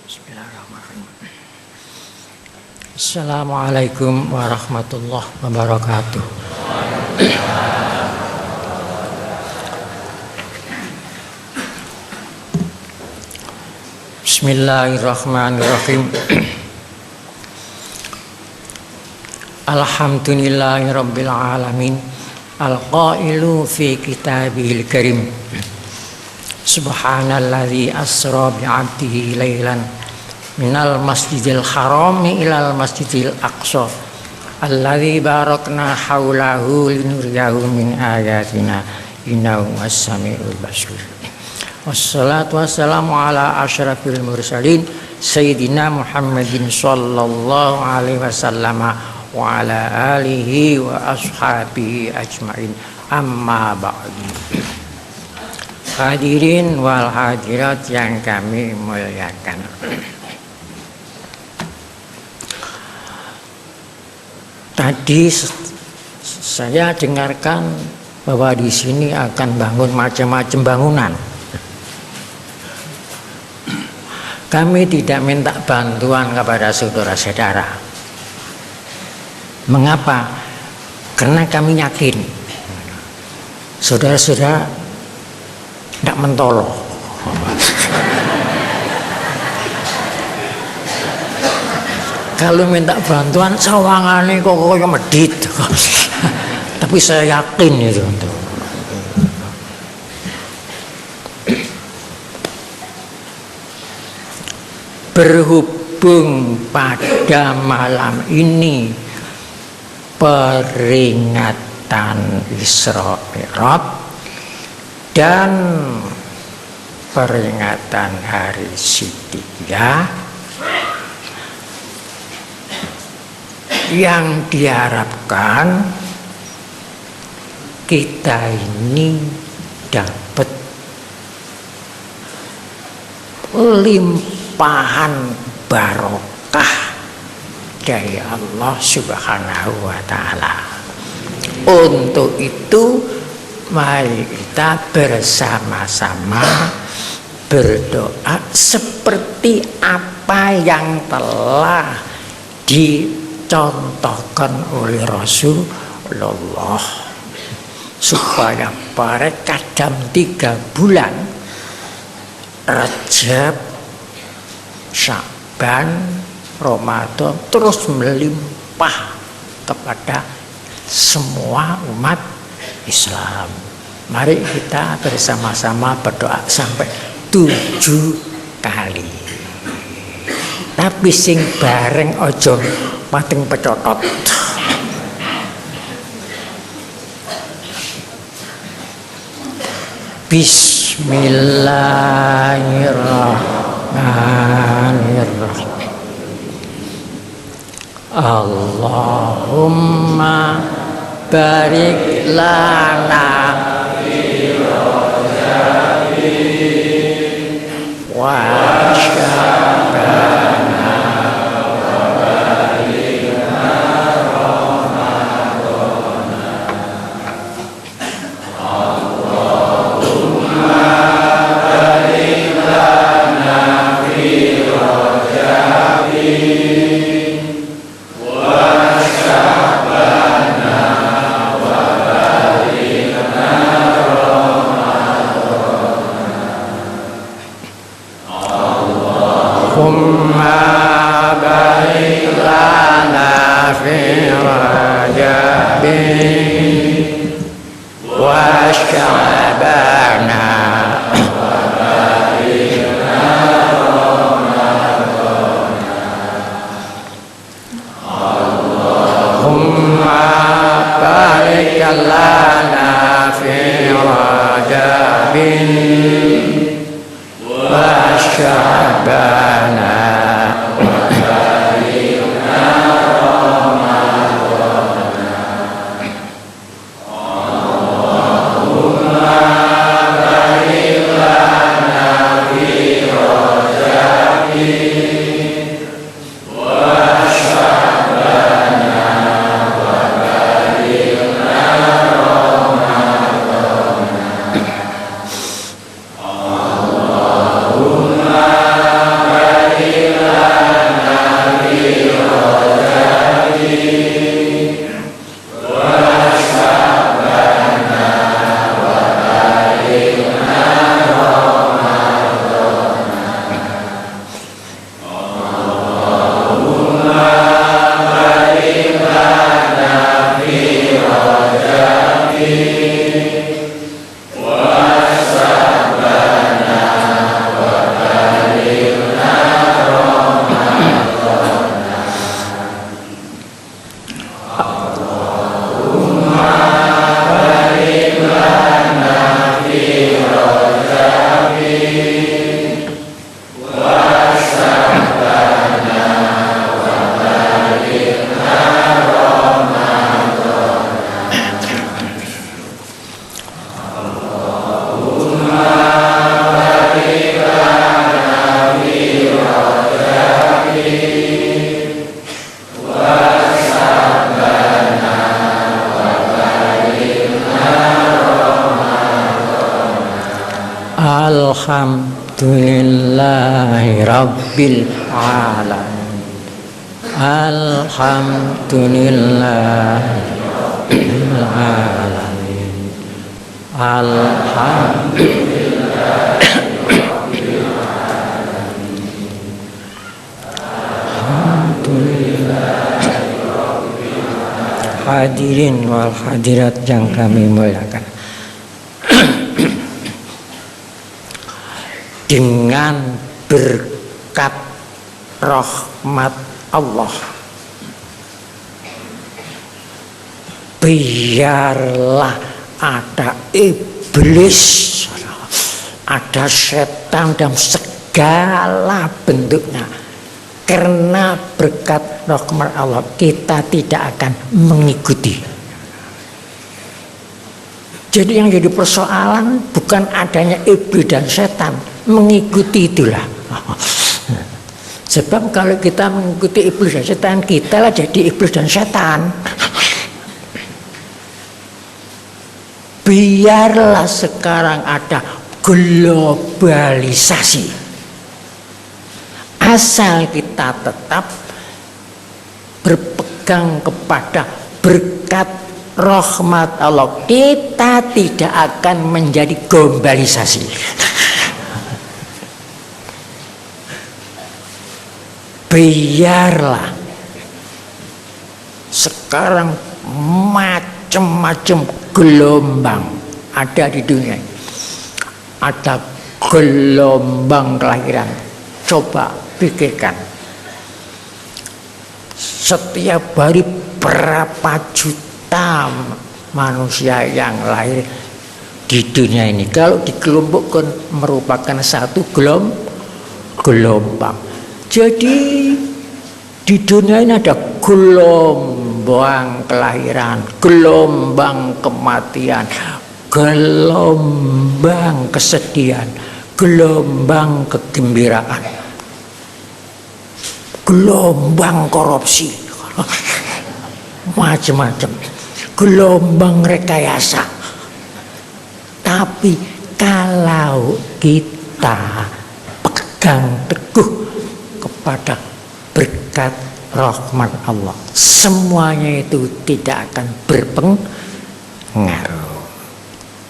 Bismillahirrahmanirrahim. Assalamualaikum warahmatullahi wabarakatuh. Bismillahirrahmanirrahim. Alhamdulillahirabbil alamin. Al-qailu fi kitabihil karim. Subhanalladzi asra bi'abdihi lailan minal masjidil harami ilal masjidil aqsa alladzi barakna haulahu linuriyahu min ayatina innahu was-sami'ul basir. Wassalatu wassalamu ala asyrafil mursalin sayyidina Muhammadin sallallahu alaihi wasallam wa ala alihi wa ashabihi ajmain. Amma ba'du. Hadirin wal hadirat yang kami muliakan. Tadi saya dengarkan bahwa di sini akan bangun macam-macam bangunan. Kami tidak minta bantuan kepada saudara-saudara. Mengapa? Karena kami yakin saudara-saudara tidak mentolo. Kalau minta bantuan sawangane kok koyo medit. Tapi saya yakin itu untuk berhubung pada malam ini peringatan Isra Mi'raj dan peringatan hari Siddiqah, yang diharapkan kita ini dapat limpahan barokah dari Allah Subhanahu wa Ta'ala. Untuk itu mari kita bersama-sama berdoa seperti apa yang telah dicontohkan oleh Rasulullah, supaya mereka dalam 3 bulan Rajab, Sya'ban, Ramadan terus melimpah kepada semua umat Islam. Mari kita bersama-sama berdoa sampai 7 kali. Tapi sing bareng ojo pating pecotot. Bismillahirrahmanirrahim. Allahumma barik lana fi Rajabin wa Sya'bana wa balighna Ramadana. Allahumma barik lana fi Rajabin wa Sya'bana wa balighna Allahumma barik lana fi Rajabin wa Sya'bana wa balighna Allahumma barik lana fi Rajabin wa Sya'bana wa balighna Ramadana. Allahumma barik lana fi Rajabin wa Sya'bana wa balighna Ramadana. Allahumma barik Alhamdulillahi Rabbil Alamin. Alhamdulillahi Rabbil Alamin. Hadirin wal hadirat yang kami muliakan, dengan berkat rahmat Allah, biarlah ada iblis, ada setan dalam segala bentuknya, karena berkat rahmat Allah kita tidak akan mengikuti. Jadi yang jadi persoalan bukan adanya iblis dan setan, mengikuti itulah. Sebab kalau kita mengikuti iblis dan setan, kita lah jadi iblis dan setan. Biarlah sekarang ada globalisasi, asal kita tetap berpegang kepada berkat rahmat Allah, kita tidak akan menjadi globalisasi. Biarlah sekarang macam-macam gelombang ada di dunia. Ada gelombang kelahiran. Coba pikirkan, setiap hari berapa juta manusia yang lahir di dunia ini. Kalau dikelompokkan merupakan satu gelombang. Jadi di dunia ini ada gelombang kelahiran, gelombang kematian, gelombang kesedihan, gelombang kegembiraan, gelombang korupsi, macam-macam, gelombang rekayasa. Tapi kalau kita pegang teguh kepada berkat rahmat Allah, semuanya itu tidak akan berpengaruh.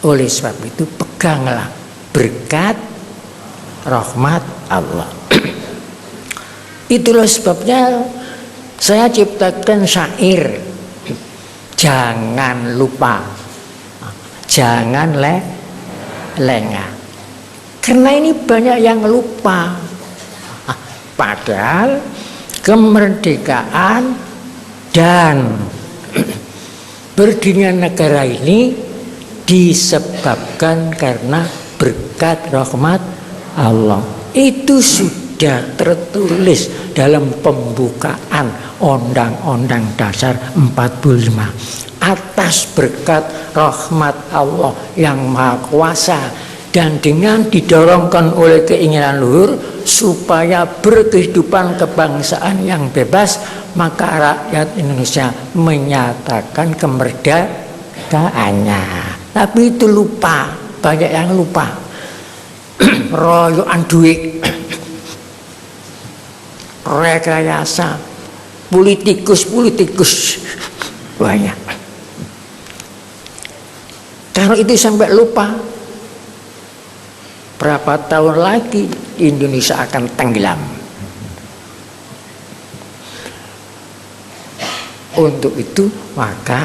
Oleh sebab itu peganglah berkat rahmat Allah. Itulah sebabnya saya ciptakan syair, jangan lupa, jangan lengah. Karena ini banyak yang lupa. Padahal kemerdekaan dan berdirinya negara ini disebabkan karena berkat rahmat Allah. Itu sudah tertulis dalam pembukaan Undang-Undang Dasar 45. Atas berkat rahmat Allah yang Maha Kuasa dan dengan didorongkan oleh keinginan luhur supaya berkehidupan kebangsaan yang bebas, maka rakyat Indonesia menyatakan kemerdekaannya. Tapi itu lupa, banyak yang lupa. Royokan duit, rekayasa, politikus banyak. Kalau itu sampai lupa, berapa tahun lagi Indonesia akan tenggelam. Untuk itu maka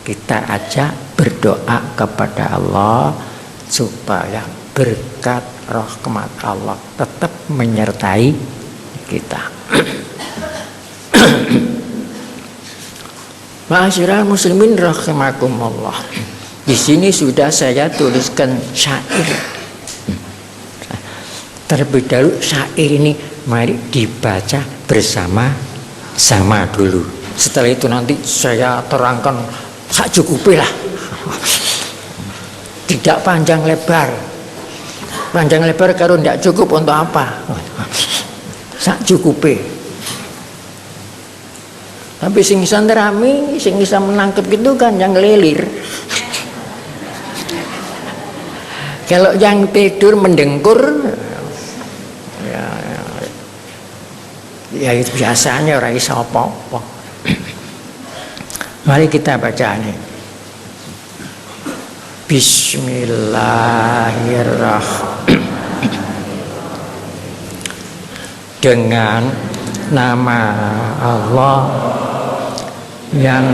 kita ajak berdoa kepada Allah supaya berkat rahmat Allah tetap menyertai kita. Ma'asyiral muslimin rahimakumullah. Di sini sudah saya tuliskan syair. Terlebih dahulu syair ini mari dibaca bersama-sama dulu. Setelah itu nanti saya terangkan sak cukupi lah. Tidak panjang lebar. Panjang lebar kalau tidak cukup untuk apa? Sak cukupi. Tapi sing bisa nerami, sing bisa menangkap itu kan yang ngelilir. Kalau yang tidur mendengkur, ya itu biasanya orang iso apa-apa. Mari kita baca nih. Bismillahirrahmanirrahim. Dengan nama Allah yang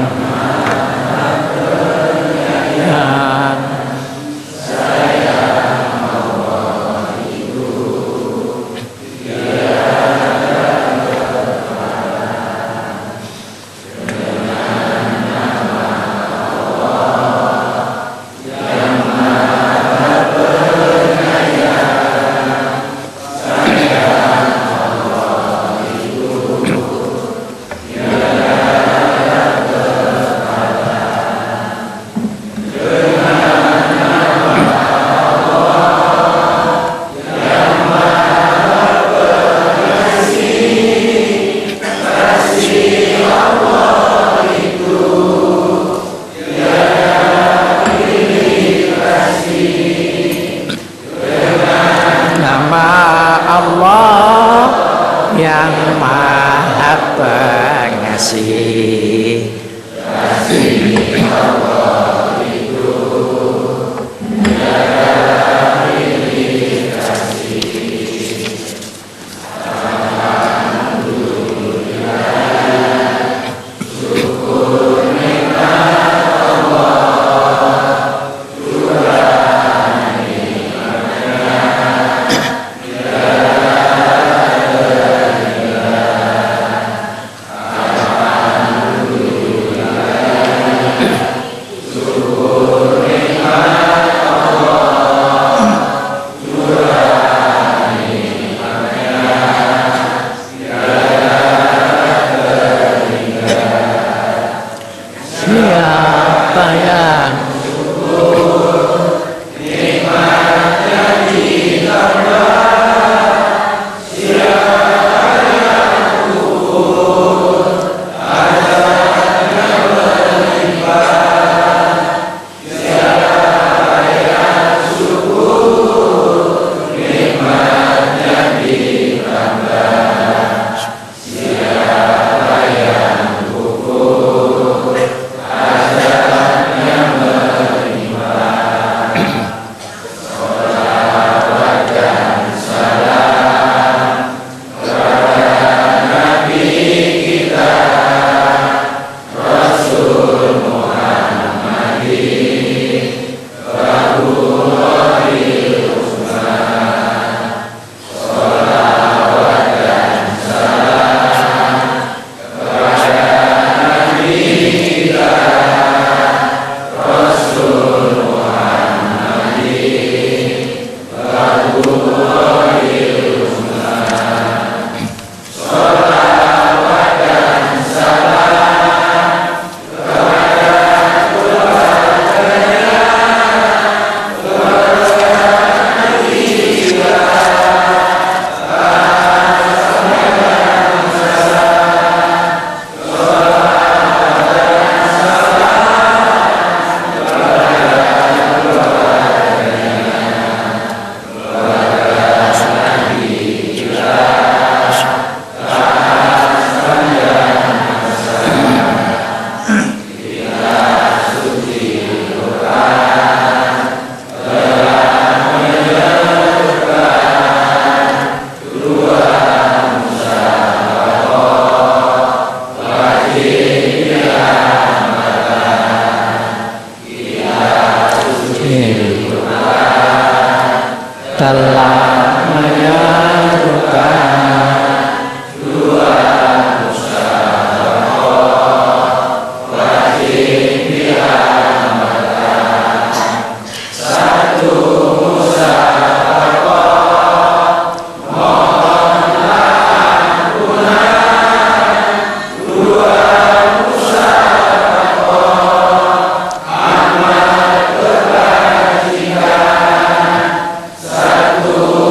Satu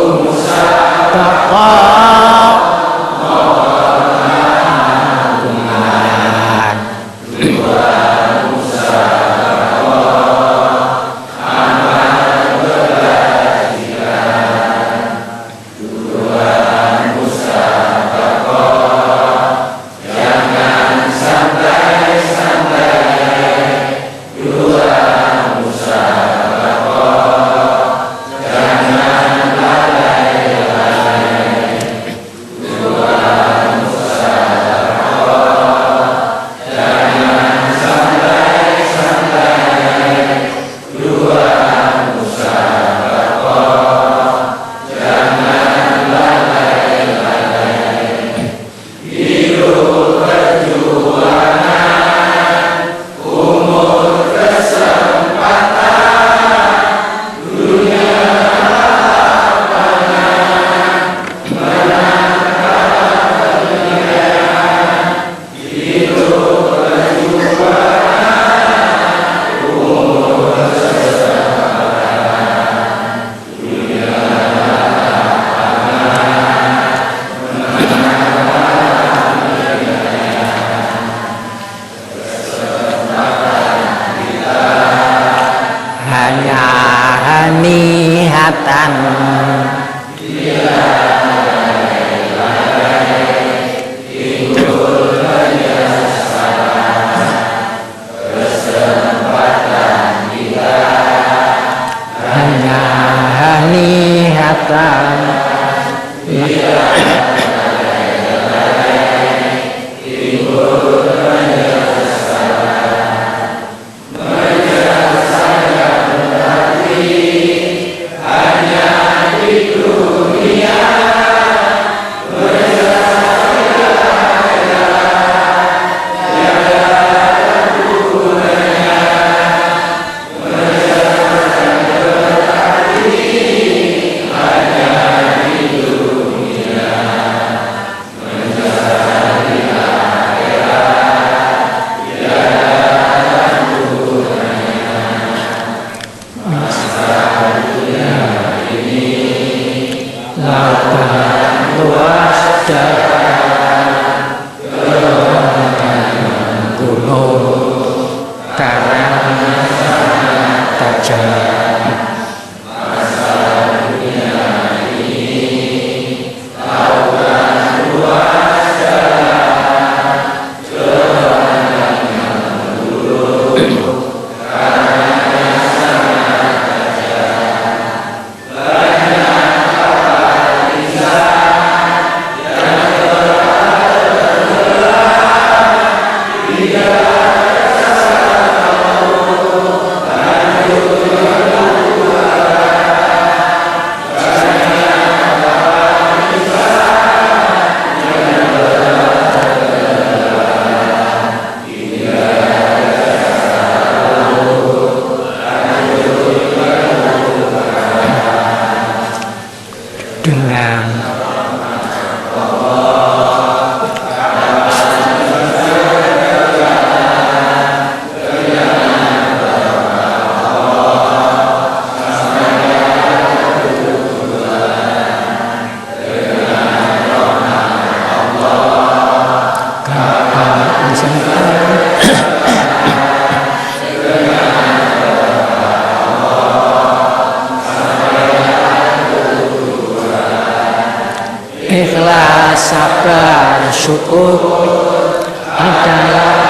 kesempatan hanya hanihatan ikhlas, sabar, syukur adalah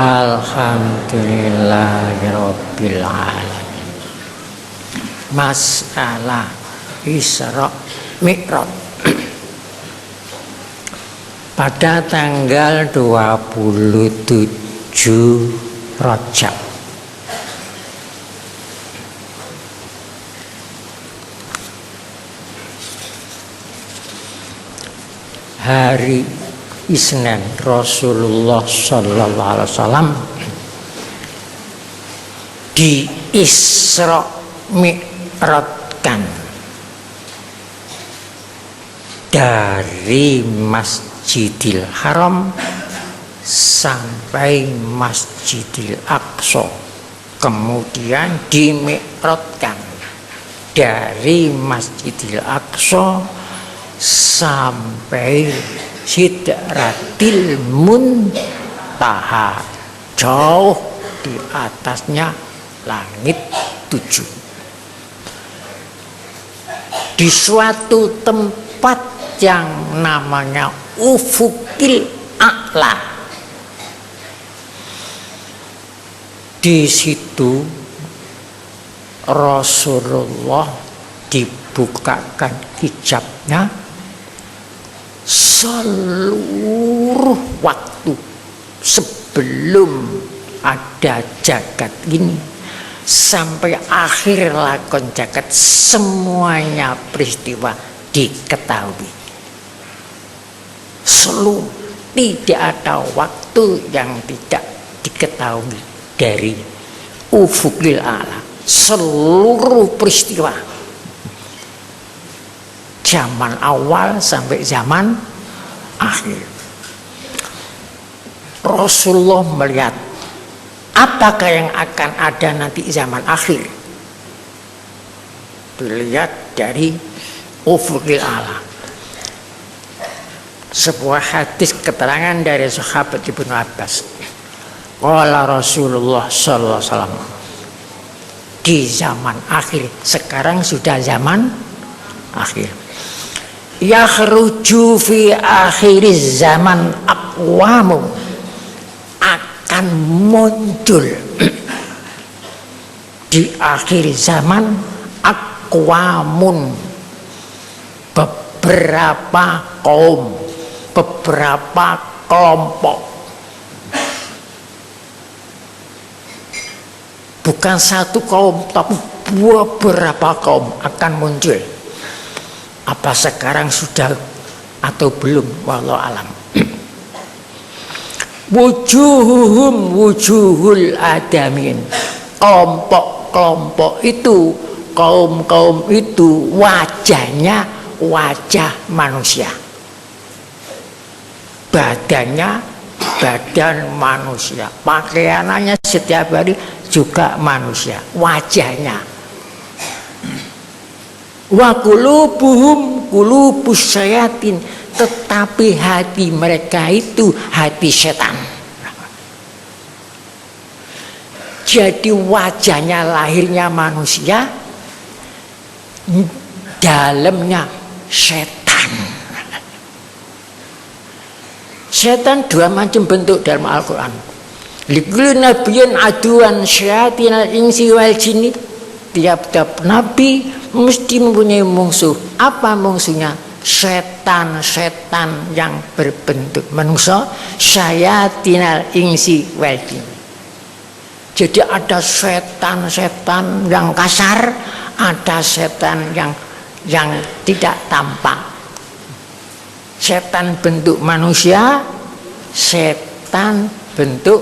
Alhamdulillahirabbil alamin. Masalah Isra Mi'raj pada tanggal 27 Rajab. Hari Isnin Rasulullah sallallahu alaihi wasallam di Isra Mi'rajkan dari Masjidil Haram sampai Masjidil Aqsa, kemudian dimi'rajkan dari Masjidil Aqsa sampai Sidratil Muntaha, jauh di atasnya langit 7. Di suatu tempat yang namanya Ufukil A'la, di situ Rasulullah dibukakan hijabnya seluruh waktu sebelum ada jagat ini sampai akhir lakon jagat, semuanya peristiwa diketahui seluruh. Tidak ada waktu yang tidak diketahui dari Ufukil A'la, seluruh peristiwa zaman awal sampai zaman akhir. Rasulullah melihat apakah yang akan ada nanti zaman akhir. Dilihat dari Ufukil A'la. Sebuah hadis keterangan dari sahabat Ibnu Abbas. Qala Rasulullah sallallahu alaihi wasallam, di zaman akhir, sekarang sudah zaman akhir. Yakhruju fi akhir zaman aqwamu, akan muncul di akhir zaman aqwamun, beberapa kaum, beberapa kelompok. Bukan satu kaum, tapi beberapa kaum akan muncul. Apa sekarang sudah atau belum, wallahu alam. Wujuhum wujuhul adamin, kelompok-kelompok itu, kaum-kaum itu wajahnya wajah manusia, badannya badan manusia, pakaiannya setiap hari juga manusia, wajahnya. Wa qulubuhum qulubus syayatin, tetapi hati mereka itu hati setan. Jadi wajahnya lahirnya manusia, dalamnya setan. Setan dua macam bentuk dalam Al-Quran. Likulli nabiyyin aduwan syayatinal insi wal jinni. Tiap-tiap nabi mesti mempunyai musuh. Apa musuhnya? Setan-setan yang berbentuk manusia, syayatinal insi wal jinni. Jadi ada setan-setan yang kasar, ada setan yang tidak tampak. Setan bentuk manusia, setan bentuk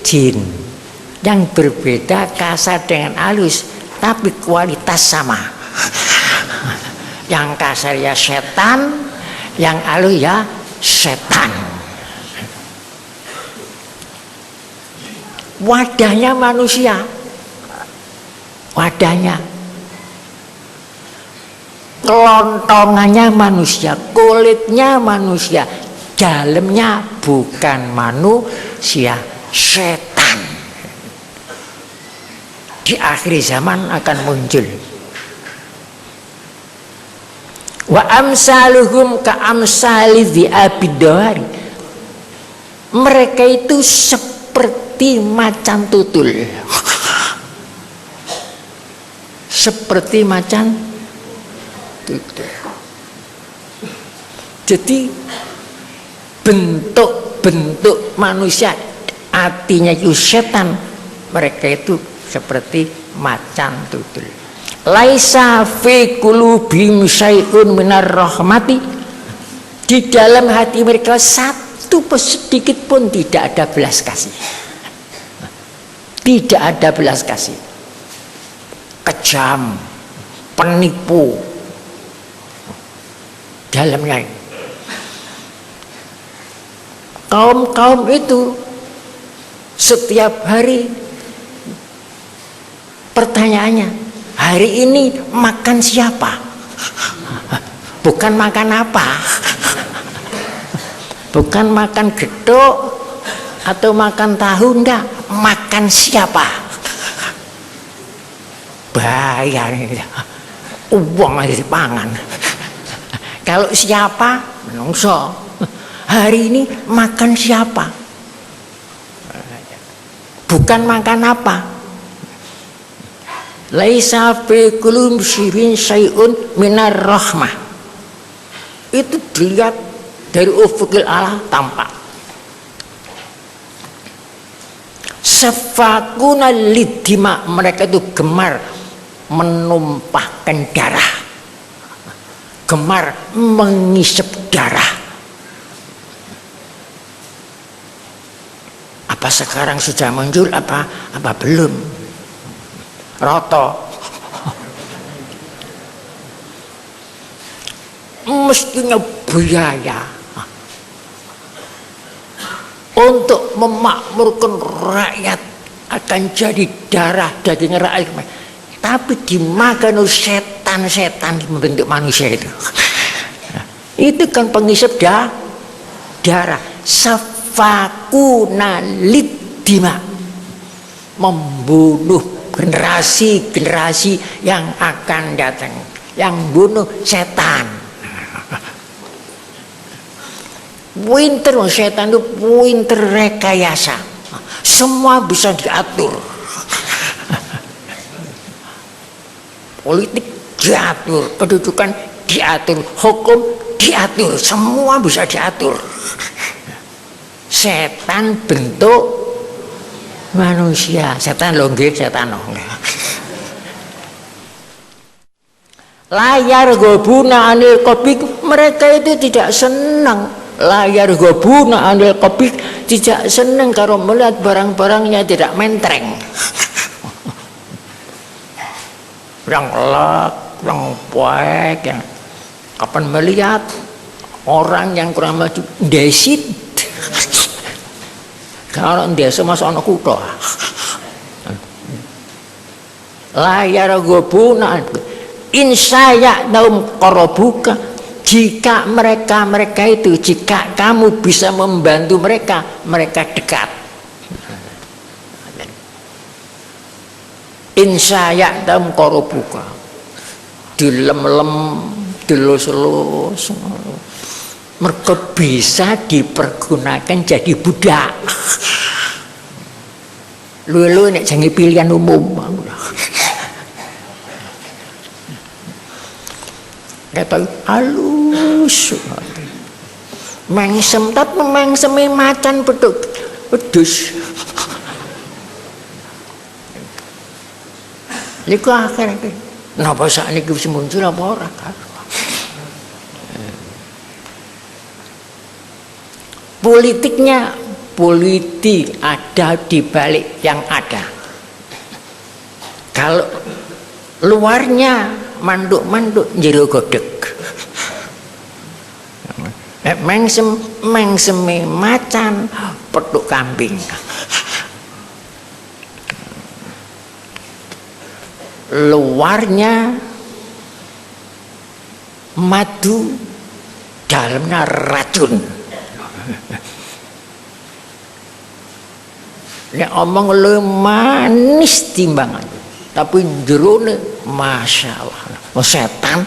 jin. Yang berbeda kasar dengan halus, tapi kualitas sama. Yang kasar ya setan, yang halus ya setan. Wadahnya manusia, wadahnya, kelontongannya manusia, kulitnya manusia, dalamnya bukan manusia, setan. Di akhir zaman akan muncul. Wa amsaluhum ka amsali dzi'abid dawari. Mereka itu seperti seperti macan tutul. Seperti macan tutul. Jadi bentuk-bentuk manusia, artinya itu setan, mereka itu seperti macan tutul. Laisa fi qulubihim syai'un minar rahmati, di dalam hati mereka satu sedikit pun tidak ada belas kasih. Tidak ada belas kasih. Kejam, penipu dalamnya. Kaum itu setiap hari pertanyaannya, hari ini makan siapa? Bukan makan apa. Bukan makan gedok atau makan tahu, enggak, makan siapa? Bahaya nih, uang aja dipangan. Kalau siapa, menungso. Hari ini makan siapa? Bukan makan apa. Laisa fi qulubihim syai'un minar rahmah. Itu dilihat dari ufukil Allah tampak. Safakuna lidima, mereka itu gemar menumpahkan darah, gemar mengisap darah. Apa sekarang sudah muncul, apa belum? Roto. Mestinya biaya untuk memakmurkan rakyat akan jadi darah daging rakyat, tapi dimakan oleh setan-setan membentuk manusia itu. Itu kan pengisap darah. Safakuna lidima, membunuh generasi-generasi yang akan datang, yang bunuh setan. Winter setan itu winter rekayasa, semua bisa diatur. Politik diatur, kedudukan diatur, hukum diatur, semua bisa diatur. Setan bentuk manusia, setan longgih, setan longgih. Layar gobuna anil kopik, mereka itu tidak senang. Layar gobuna anil kopik, tidak senang kalau melihat barang-barangnya tidak mentereng. Yang lek, yang baik, yang kapan melihat orang yang kurang maju desit. Kalau desa masuk anak kuda. Layar gobuna insaya daum korobuka, jika mereka itu, jika kamu bisa membantu mereka dekat. Insaya daum korobuka, dilem-lem, dilus-lus, mereka bisa dipergunakan jadi budak. Lu nek jangan pilihan umum. Kata halus, mengsem, tapi mengsemi macan pedus. Niku akhir-akhir. Napa sakniki wis muncul apa ora? Politiknya, politik ada di balik yang ada. Kalau luarnya manduk-manduk jero godeg. Mengsemi macan, petuk kambing. Luarnya madu, dalamnya racun. Nek omong lu manis timbangan, tapi jerone masya Allah, setan.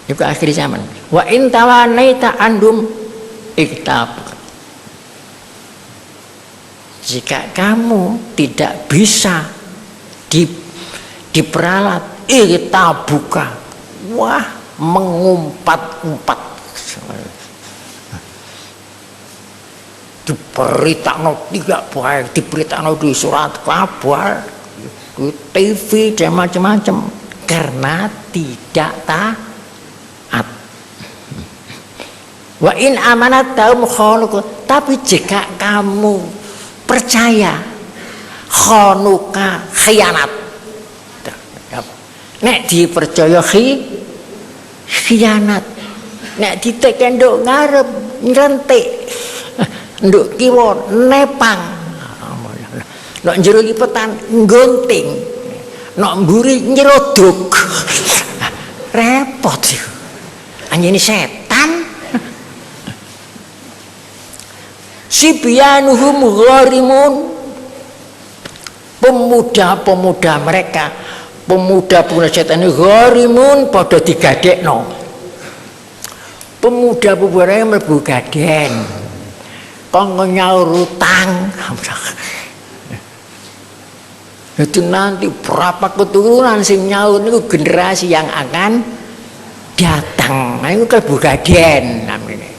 Itu akhir zaman. Wa in tawanaita andum iktab. Jika kamu tidak bisa diperalat, iktabuka. Wah, mengumpat-umpat. Diberitakan tidak baik, diberitakan di surat kabar, di TV dan macam-macam, karena tidak taat. Wa in amanat taum kholuku, tapi jika kamu percaya khonuka khianat, nek dipercaya khianat, nek diteken nduk ngarep ngrentik, nduk kiwa nepang, nek njero lipetan nggunting, nek mburi nyrodok, repot sih. Anjene setan. Sibyanuhum gharimun, pemuda-pemuda mereka, pemuda-pemuda setan gharimun pada digadekno. Pemuda-pemuda yang mlebu gaden, kanggo nyaur utang. Itu nanti berapa keturunan sing nyaur niku generasi yang akan datang. Nah, itu mlebu gaden namanya.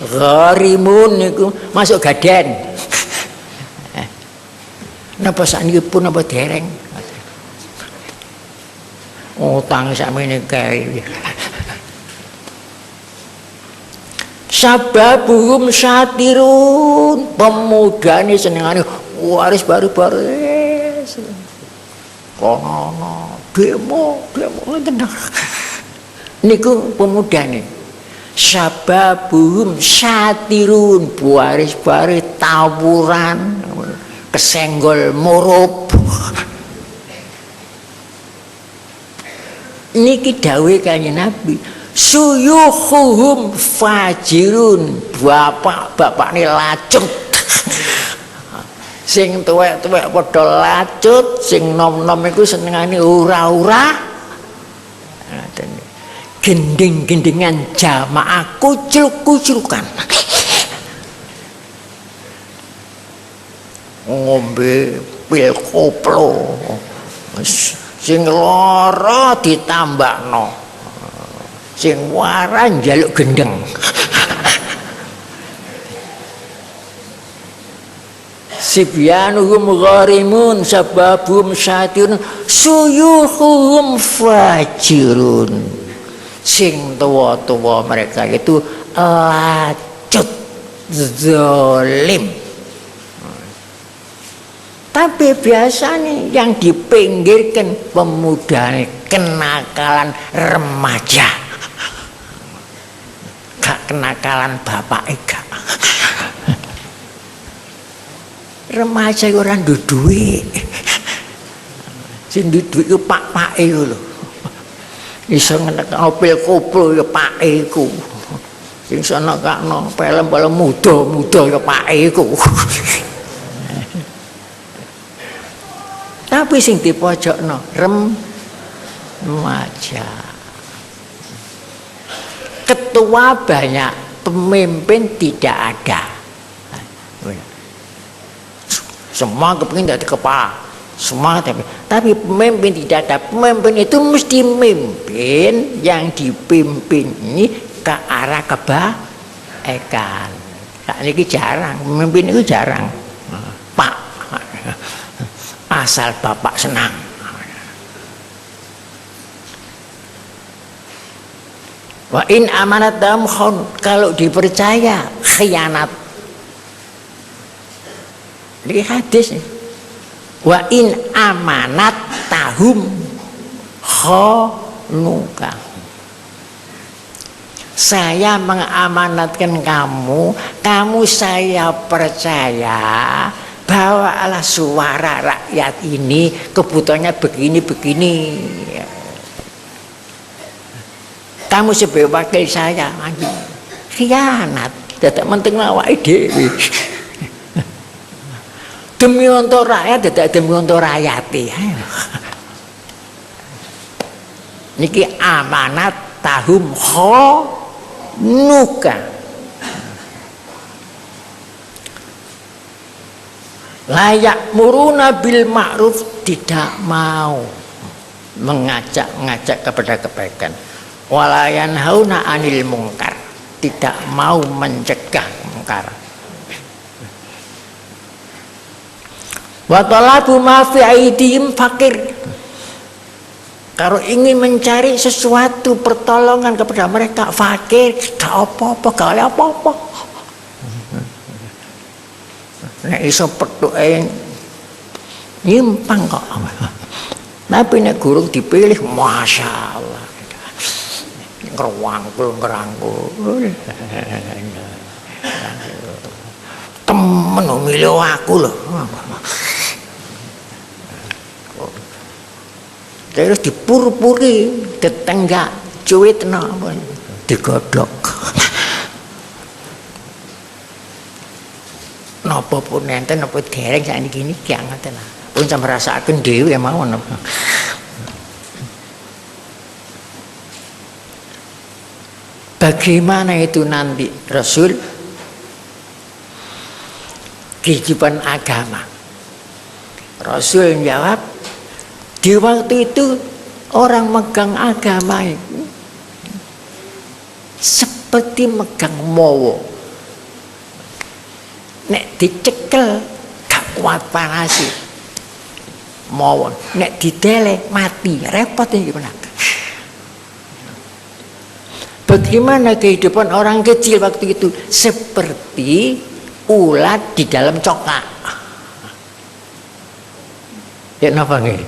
Gharimun niku masuk gaden. Napa sakniki pun apa dereng? Utang sakmene kae. Sababuhum satirun, pemudane senengane waris baru-baris. Kono demo ngeten. Niku pemudane. Sababuhum satirun, baris-baris tawuran, kesenggol murup. Niki dawuh Kanjeng Nabi, suyukhuhum fajirun, bapak-bapakne lacut. Sing tuwek-tuwek padha lacut, sing nom-nom iku senengane ura-ura. Gending-gendingan jamaah kucluk-kuclukan. Ngombe pil koplo. Sing lara ditambakno. Sing waras njaluk gendeng. Sibyanuhum gharimun sababum satirun suyuhum fajirun. Sing tua-tua mereka itu lacut, zalim. Tapi biasanya yang dipinggirkan pemuda kenakalan remaja, gak kenakalan bapak gak. Remaja orang duduik, sing duduik itu pak itu loh. Iso ngenekno pil koplo ya pake iku. Sing sono kakno pelem-pelem muda ya pake iku. Tapi sing dipojokno remaja. Ketua banyak, pemimpin tidak ada. Semua kepingin jadi kepala. Semua tapi pemimpin tidak ada. Pemimpin itu mesti memimpin yang dipimpin ini ke arah kebaikan. Ini jarang, pemimpin itu jarang. Pak, asal bapak senang. Wa in amanat dalam kalau dipercaya khianat. Ini hadis nih. Wa in amanat tahum khonuka. Saya mengamanatkan kamu saya percaya bahwa Allah suara rakyat ini kebutuhannya begini. Kamu sebagai wakil saya, khianat, tidak penting awake dhewe. Demi untuk rakyat, tidak demi untuk rakyat. niki amanat tahum nuka. Layak muruna bil ma'ruf, tidak mau mengajak kepada kebaikan. Walayan hauna anil mungkar, tidak mau mencegah mungkar. Wa talabu ma fi aidihim fakir, kalau ingin mencari sesuatu pertolongan kepada mereka fakir, gak apa-apa, gak oleh apa-apa. Nek iso petuke nyimpang kok. Tapi nek gurung dipilih, masya Allah, ngerangkul. Temen milih aku loh. Terus dipur-puri, ditenggak, cuit digodhog. Napa pun enten napa dereng sakniki niki ngoten lah. Pun sampe rasakaken dhewe mawon. Bagaimana itu nanti Rasul kehidupan agama? Rasul jawab, di waktu itu orang megang agama itu seperti megang mowo. Nek dicekel gak kuat panasi mawon, nek didele mati, repot ini gimana? Bagaimana kehidupan orang kecil waktu itu? Seperti ulat di dalam cokak. Ya napa nih?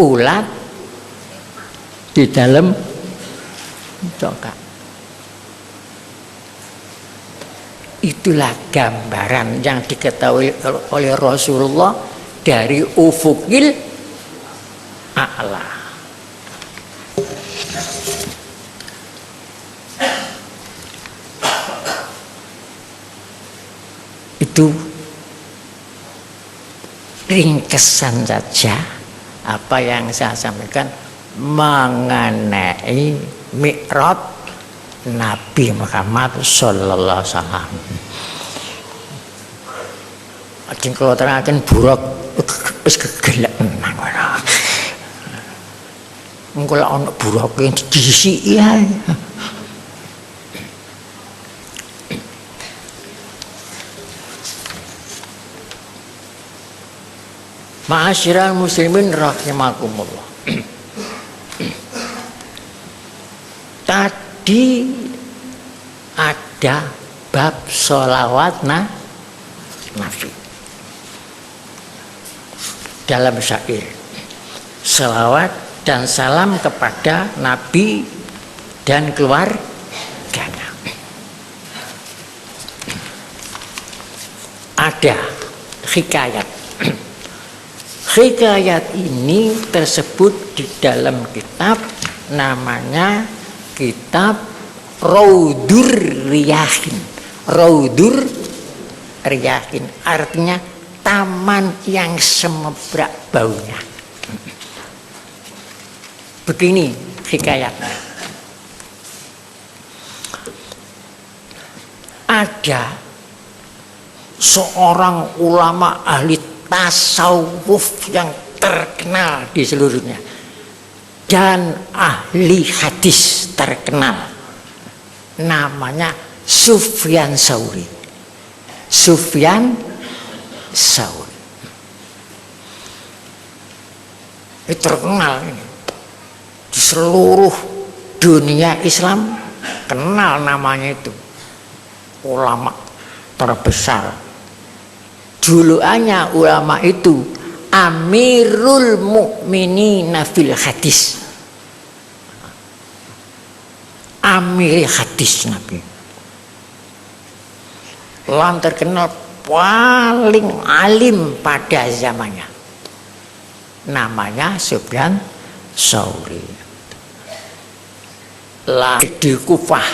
Ulat di dalam cokak. Itulah gambaran yang diketahui oleh Rasulullah dari ufukil a'la. Itu ringkesan saja apa yang saya sampaikan mengenai Mi'raj Nabi Muhammad sallallahu alaihi wasallam. Ajeng kula terangkan buruk wis kegelek nang ora. Engko lek ana buroke disiki ae. Ma'asyiral muslimin rahimakumullah. Tadi ada bab sholawat Nabi dalam syair, sholawat dan salam kepada Nabi dan keluarganya. Ada hikayat. Hikayat ini tersebut di dalam kitab namanya kitab Raudur Riyahin. Raudur Riyahin artinya taman yang semebrak baunya. Begini hikayatnya. Ada seorang ulama ahli tasawuf yang terkenal di seluruhnya dan ahli hadis terkenal, namanya Sufyan Tsauri. Sufyan Tsauri ini terkenal ini di seluruh dunia Islam, kenal namanya itu, ulama terbesar. Julukannya ulama itu Amirul Mukminin fil hadis, Amir hadis Nabi. Orang terkenal paling alim pada zamannya, namanya Sufyan Tsauri. Lahir di Kufah,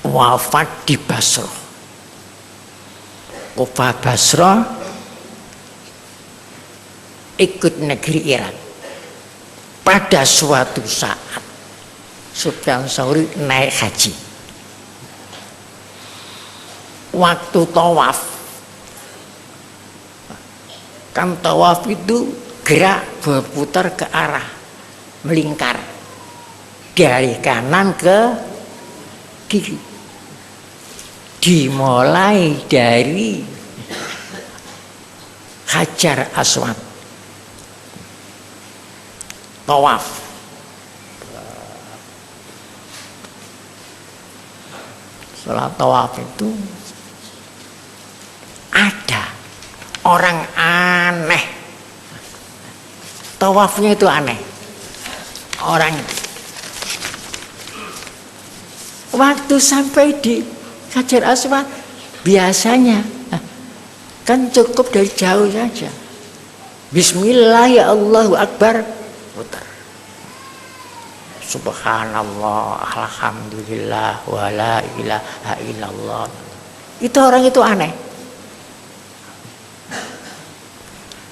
wafat di Basrah. Kufah Basrah ikut negeri Iran. pada suatu saat Sufyan Tsauri naik haji. Waktu tawaf, kan tawaf itu gerak berputar ke arah melingkar dari kanan ke kiri, dimulai dari Hajar Aswad tawaf. Setelah tawaf itu ada orang aneh, tawafnya itu aneh. Orang waktu sampai di Hajar Aswad biasanya kan cukup dari jauh saja, Bismillah ya Allahu Akbar, putar. Subhanallah, alhamdulillah, wala ilaha illallah. Itu orang itu aneh.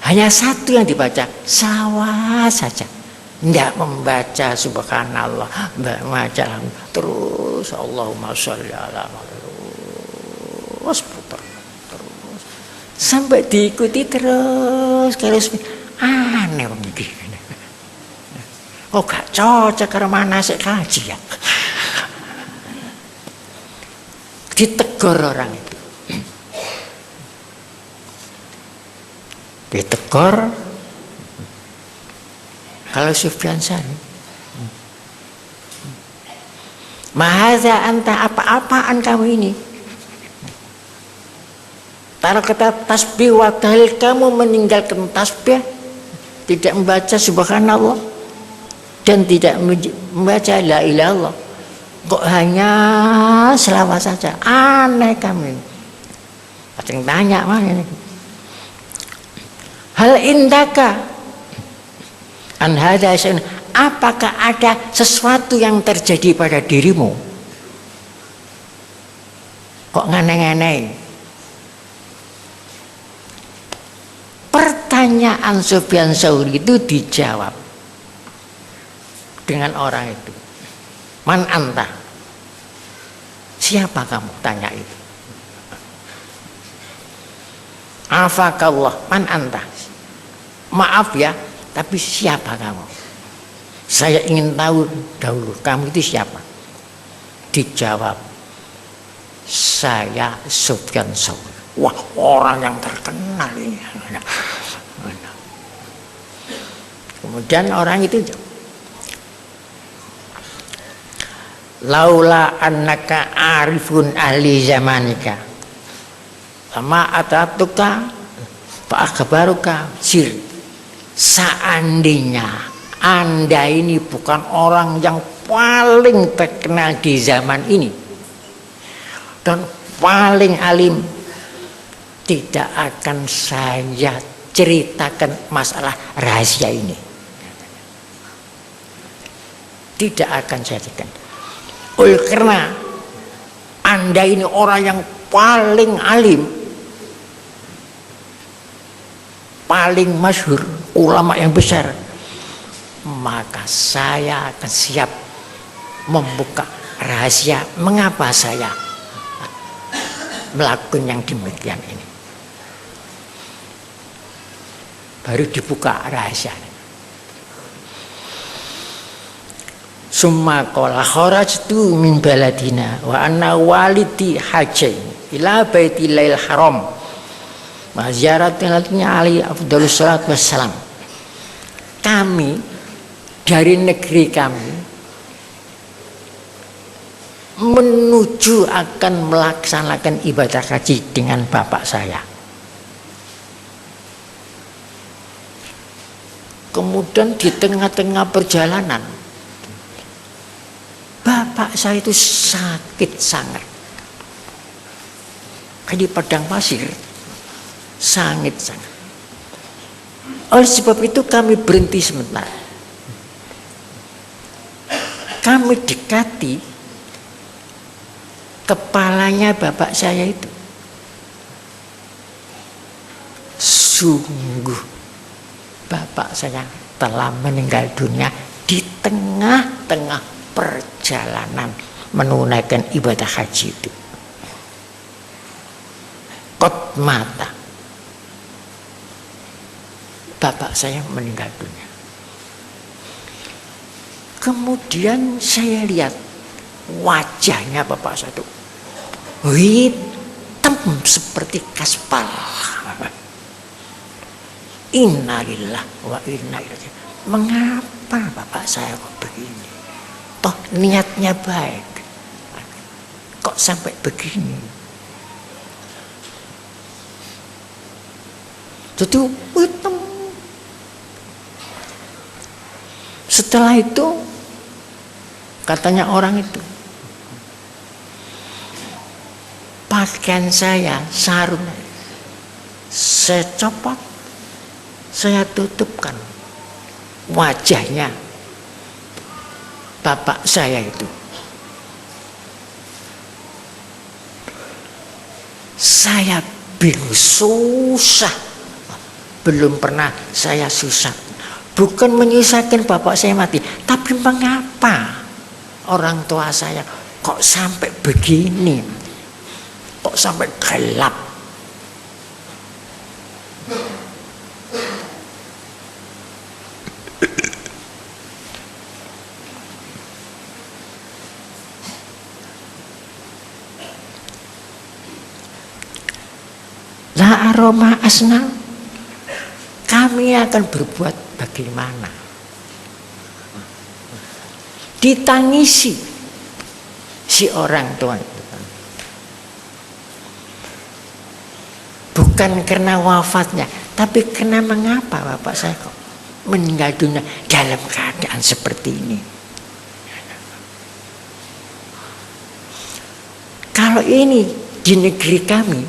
Hanya satu yang dibaca, sawa saja. Tidak membaca subhanallah, membaca terus Allahumma sholli ala terus putar terus sampai diikuti terus aneh begini. Oh gak cocok karena mana sih kaji ya. Ditegur orang itu, ditegur. Kalau Sufyan Tsauri, mahaza anta, apa-apaan kamu ini? Taruh kata tasbih wa tahlil, kamu meninggalkan tasbih, tidak membaca subhanallah dan tidak membaca la ilaha illallah, kok hanya selawat saja? Aneh kamu ini. Ada yang tanya mana ini? Hal indaka an hadza syai'un, apakah ada sesuatu yang terjadi pada dirimu? Kok nganeh-nganeh? Pertanyaan Sufyan Tsauri itu dijawab dengan orang itu. Man anta? Siapa kamu? Tanya itu. Afakallah, man anta? Maaf ya, tapi siapa kamu? Saya ingin tahu dahulu, kamu itu siapa? Dijawab, saya Sufyan Tsauri. Wah, orang yang terkenal ini. Kemudian orang itu, laula annaka arifun ahli zamanika lama atatuka fa akhbaruka sir. Seandainya Anda ini bukan orang yang paling terkenal di zaman ini dan paling alim, tidak akan saya ceritakan masalah rahasia ini. Tidak akan saya ceritakan. Oleh karena Anda ini orang yang paling alim, paling masyhur, ulama yang besar, maka saya akan siap membuka rahasia mengapa saya melakukan yang demikian ini. Baru dibuka rahasia. Summa qala kharajtu min baladina wa anna walidi hajain ila baitillahil haram wa ziyaratin ali afdhalus salat wassalam. Kami dari negeri kami menuju akan melaksanakan ibadah haji dengan bapak saya. Kemudian di tengah-tengah perjalanan bapak saya itu sakit sangat. Di padang pasir sangat. Oleh sebab itu kami berhenti sebentar. Kami dekati kepalanya bapak saya itu. Sungguh bapak saya telah meninggal dunia di tengah-tengah perjalanan menunaikan ibadah haji itu. Qad mata. Bapak saya meninggal dunia. Kemudian saya lihat wajahnya bapak saya itu hitam seperti kaspal. Innalillah wa inna ilaihi. Mengapa bapak saya kok begini? Toh niatnya baik, kok sampai begini? Itu hitam. Setelah itu katanya orang itu, pakaian saya, sarung saya copot, saya tutupkan wajahnya bapak saya itu. Saya bingung, susah. Belum pernah saya susah. Bukan menyusahkan bapak saya mati, tapi mengapa orang tua saya kok sampai begini? Kok sampai gelap? La aroma asna, kami akan berbuat bagaimana? Ditangisi si orang tua itu. Bukan karena wafatnya, tapi karena mengapa bapak saya kok meninggal dunia dalam keadaan seperti ini. Kalau ini di negeri kami,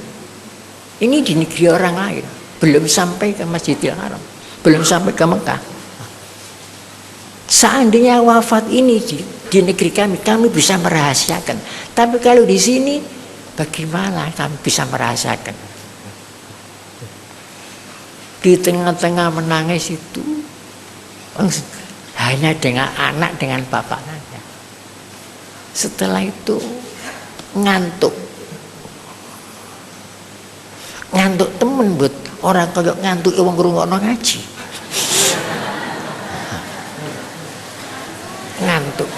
ini di negeri orang lain, belum sampai ke Masjidil Haram, belum sampai ke Mekah. Seandainya wafat ini di negeri kami, kami bisa merahasiakan. Tapi kalau di sini, bagaimana kami bisa merahasiakan? Di tengah-tengah menangis itu, hanya dengan anak, dengan bapak saja. Setelah itu ngantuk. Ngantuk temen buat orang kaya ngantuk wong ngrungokno ngaji. Ngantuk.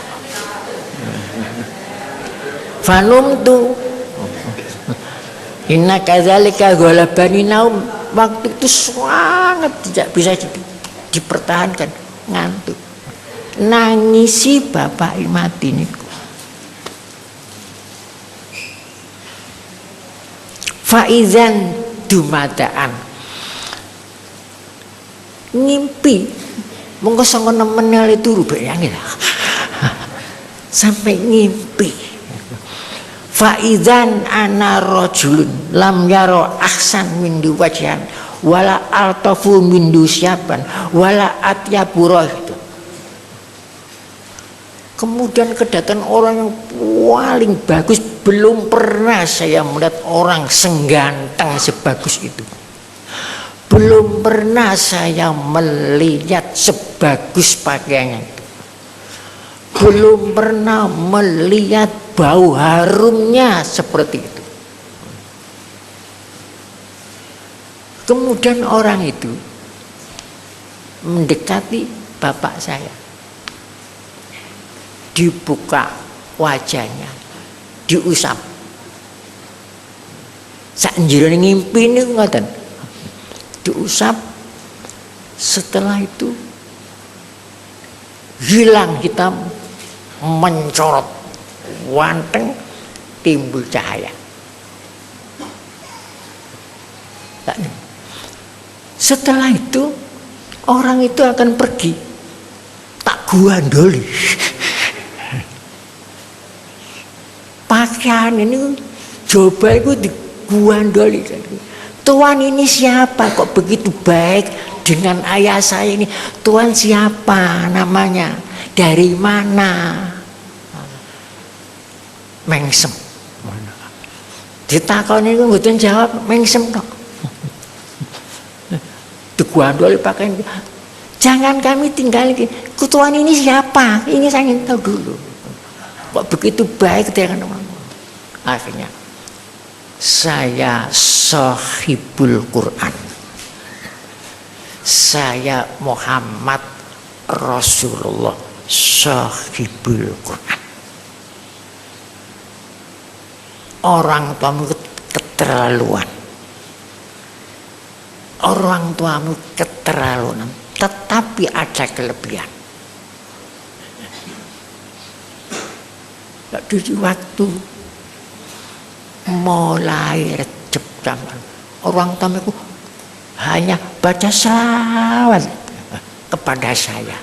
Fanum tu inna kadzalika ghalabani naum. Waktu itu sangat tidak bisa dipertahankan, ngantuk. Nangisi bapak mati niku. Faizan dumadaan ngimpi monggo sanga nemen turu bayangin sampai ngimpi. Faizan ana rajulun lam yaro ahsan min wajhan wala altafu min syaban wala atyabura itu. Kemudian kedatangan orang yang paling bagus, belum pernah saya melihat orang sengganteng sebagus itu. Belum pernah saya melihat sebagus pakaiannya itu. Belum pernah melihat bau harumnya seperti itu. Kemudian orang itu mendekati bapak saya. Dibuka wajahnya, diusap. Sak njero ngimpi niku ngoten. Diusap, setelah itu hilang hitam, mencorot, wanteng, timbul cahaya. Setelah itu orang itu akan pergi, tak guandoli. Pakaian ini coba itu diguandoli. Tuan ini siapa kok begitu baik dengan ayah saya ini? Tuan siapa namanya? Dari mana? Mengsem. Ditakoni itu mboten jawab, mengsem kok. Diguandoli pakaian. Jangan kami tinggal Kutuan ini siapa? Ini saya ingin tahu dulu. Kok begitu baik dengan orang. Akhirnya saya sahibul Quran. Saya Muhammad Rasulullah sahibul Quran. Orang tuamu keterlaluan. Orang tuamu keterlaluan, tetapi ada kelebihan. Di waktu mulai Recep zaman orang tuaku hanya baca salawat kepada saya,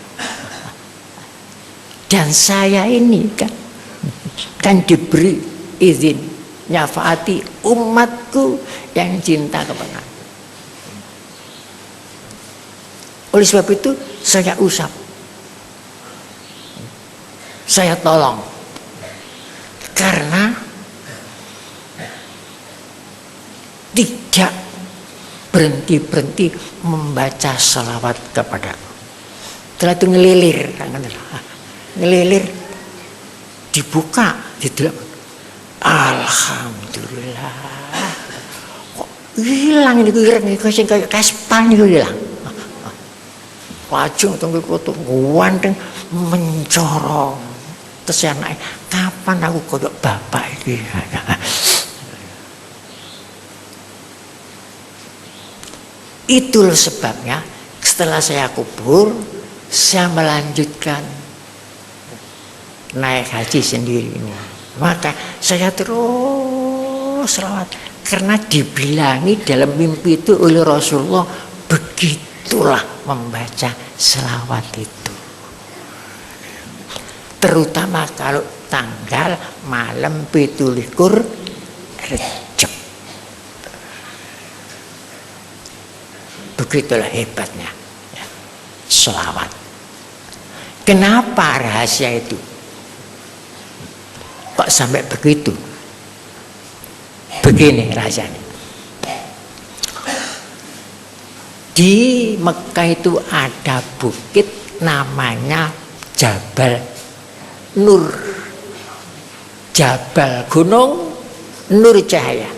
dan saya ini kan diberi izin nyafaati umatku yang cinta kepada. Oleh sebab itu saya usap, saya tolong, karena tidak berhenti-berhenti membaca salawat kepada. Setelah itu ngelilir, dibuka, didelok. Alhamdulillah, kok hilang ini ireng sing kayak kaspan itu hilang. Wajung tunggu kutu ganteng mencorong. Terus anaknya, kapan aku kodok bapak ini? Itulah sebabnya setelah saya kubur, saya melanjutkan naik haji sendiri ini. Maka saya terus selawat, karena dibilangi dalam mimpi itu oleh Rasulullah, begitulah membaca selawat itu. Terutama kalau tanggal malam 17 Recep. Begitulah hebatnya selawat. Kenapa rahasia itu kok sampai begitu? Begini rahasianya. Di Mekah itu ada bukit namanya Jabal Nur, Jabal Gunung Nur Cahaya.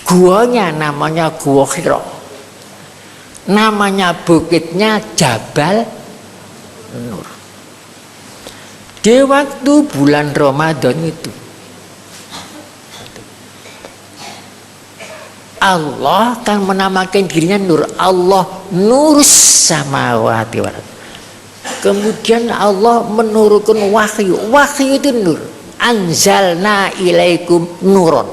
Guanya namanya Gua Hira, namanya bukitnya Jabal Nur. Di waktu bulan Ramadan itu Allah kan menamakan dirinya Nur. Allah Nur samawati wal ardh. Kemudian Allah menurunkan wahyu. Wahyu itu nur. Anzalna ilaikum nuron.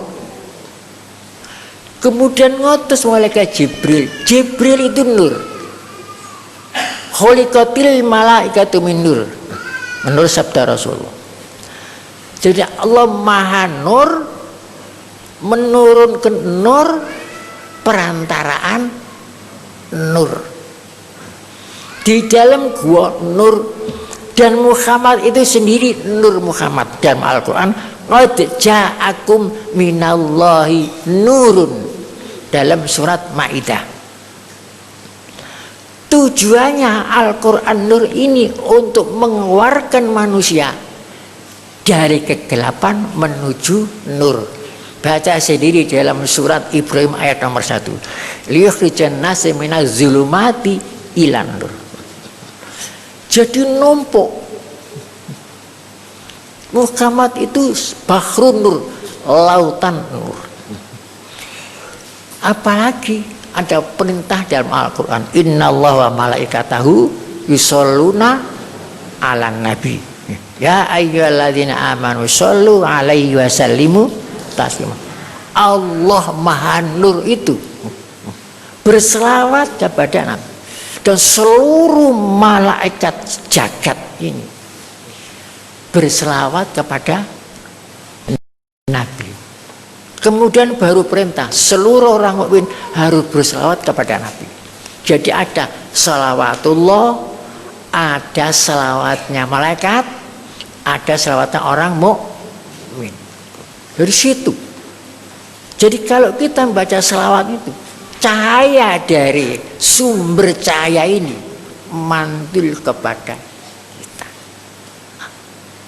Kemudian ngutus malaikat Jibril. Jibril itu nur. Khuliqatil malaikatu min nur. Menurut sabda Rasulullah. Jadi Allah Maha Nur, menurunkan nur, perantaraan nur. Di dalam gua nur, dan Muhammad itu sendiri nur Muhammad. Dalam Al-Quran, qad ja'akum minallahi nurun, dalam surat Maidah. Tujuannya Al-Quran Nur ini untuk mengeluarkan manusia dari kegelapan menuju nur. Baca sendiri dalam surat Ibrahim ayat nomor 1. Liyukhrijan nasa minaz zulumati ilan nur. Jadi numpuk. Muhammad itu bahrun nur, lautan nur. Apalagi ada perintah dalam Al-Quran, innallaha wa malaikatahu yusholluna ala nabi ya ayyuhalladzina amanu shollu alaihi wa sallimu taslima. Allah Maha Nur itu berselawat kepada Nabi, dan seluruh malaikat jagat ini berselawat kepada Nabi. Kemudian baru perintah seluruh orang mukmin harus berselawat kepada Nabi. Jadi ada salawatullah, ada selawatnya malaikat, ada selawatnya orang mukmin. Dari situ. Jadi kalau kita membaca selawat itu, cahaya dari sumber cahaya ini mantul kepada kita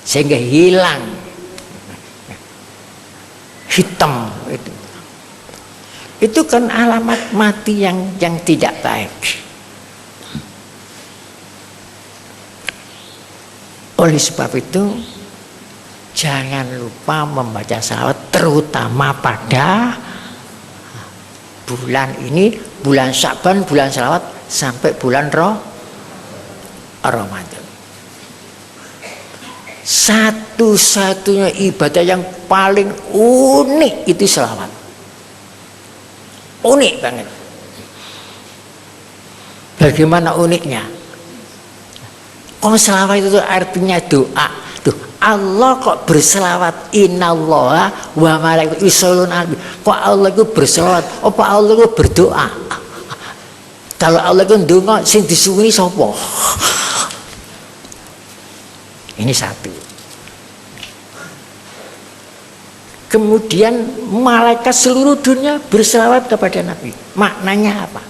sehingga hilang hitam itu kan alamat mati yang tidak baik. Oleh sebab itu jangan lupa membaca salawat terutama pada bulan ini, bulan Sya'ban, bulan salawat sampai bulan Ramadan. Satu-satunya ibadah yang paling unik itu salawat. Unik banget. Bagaimana uniknya? Selawat itu artinya doa. Tuh, Allah kok berselawat, innallaha wa malaikatahu yusholluna alaihi. Kok Allah itu berselawat? Apa Allah itu berdoa? Kalau Allah itu ndonga sing disuwuni sapa? Ini satu. Kemudian malaikat seluruh dunia berselawat kepada Nabi. Maknanya apa?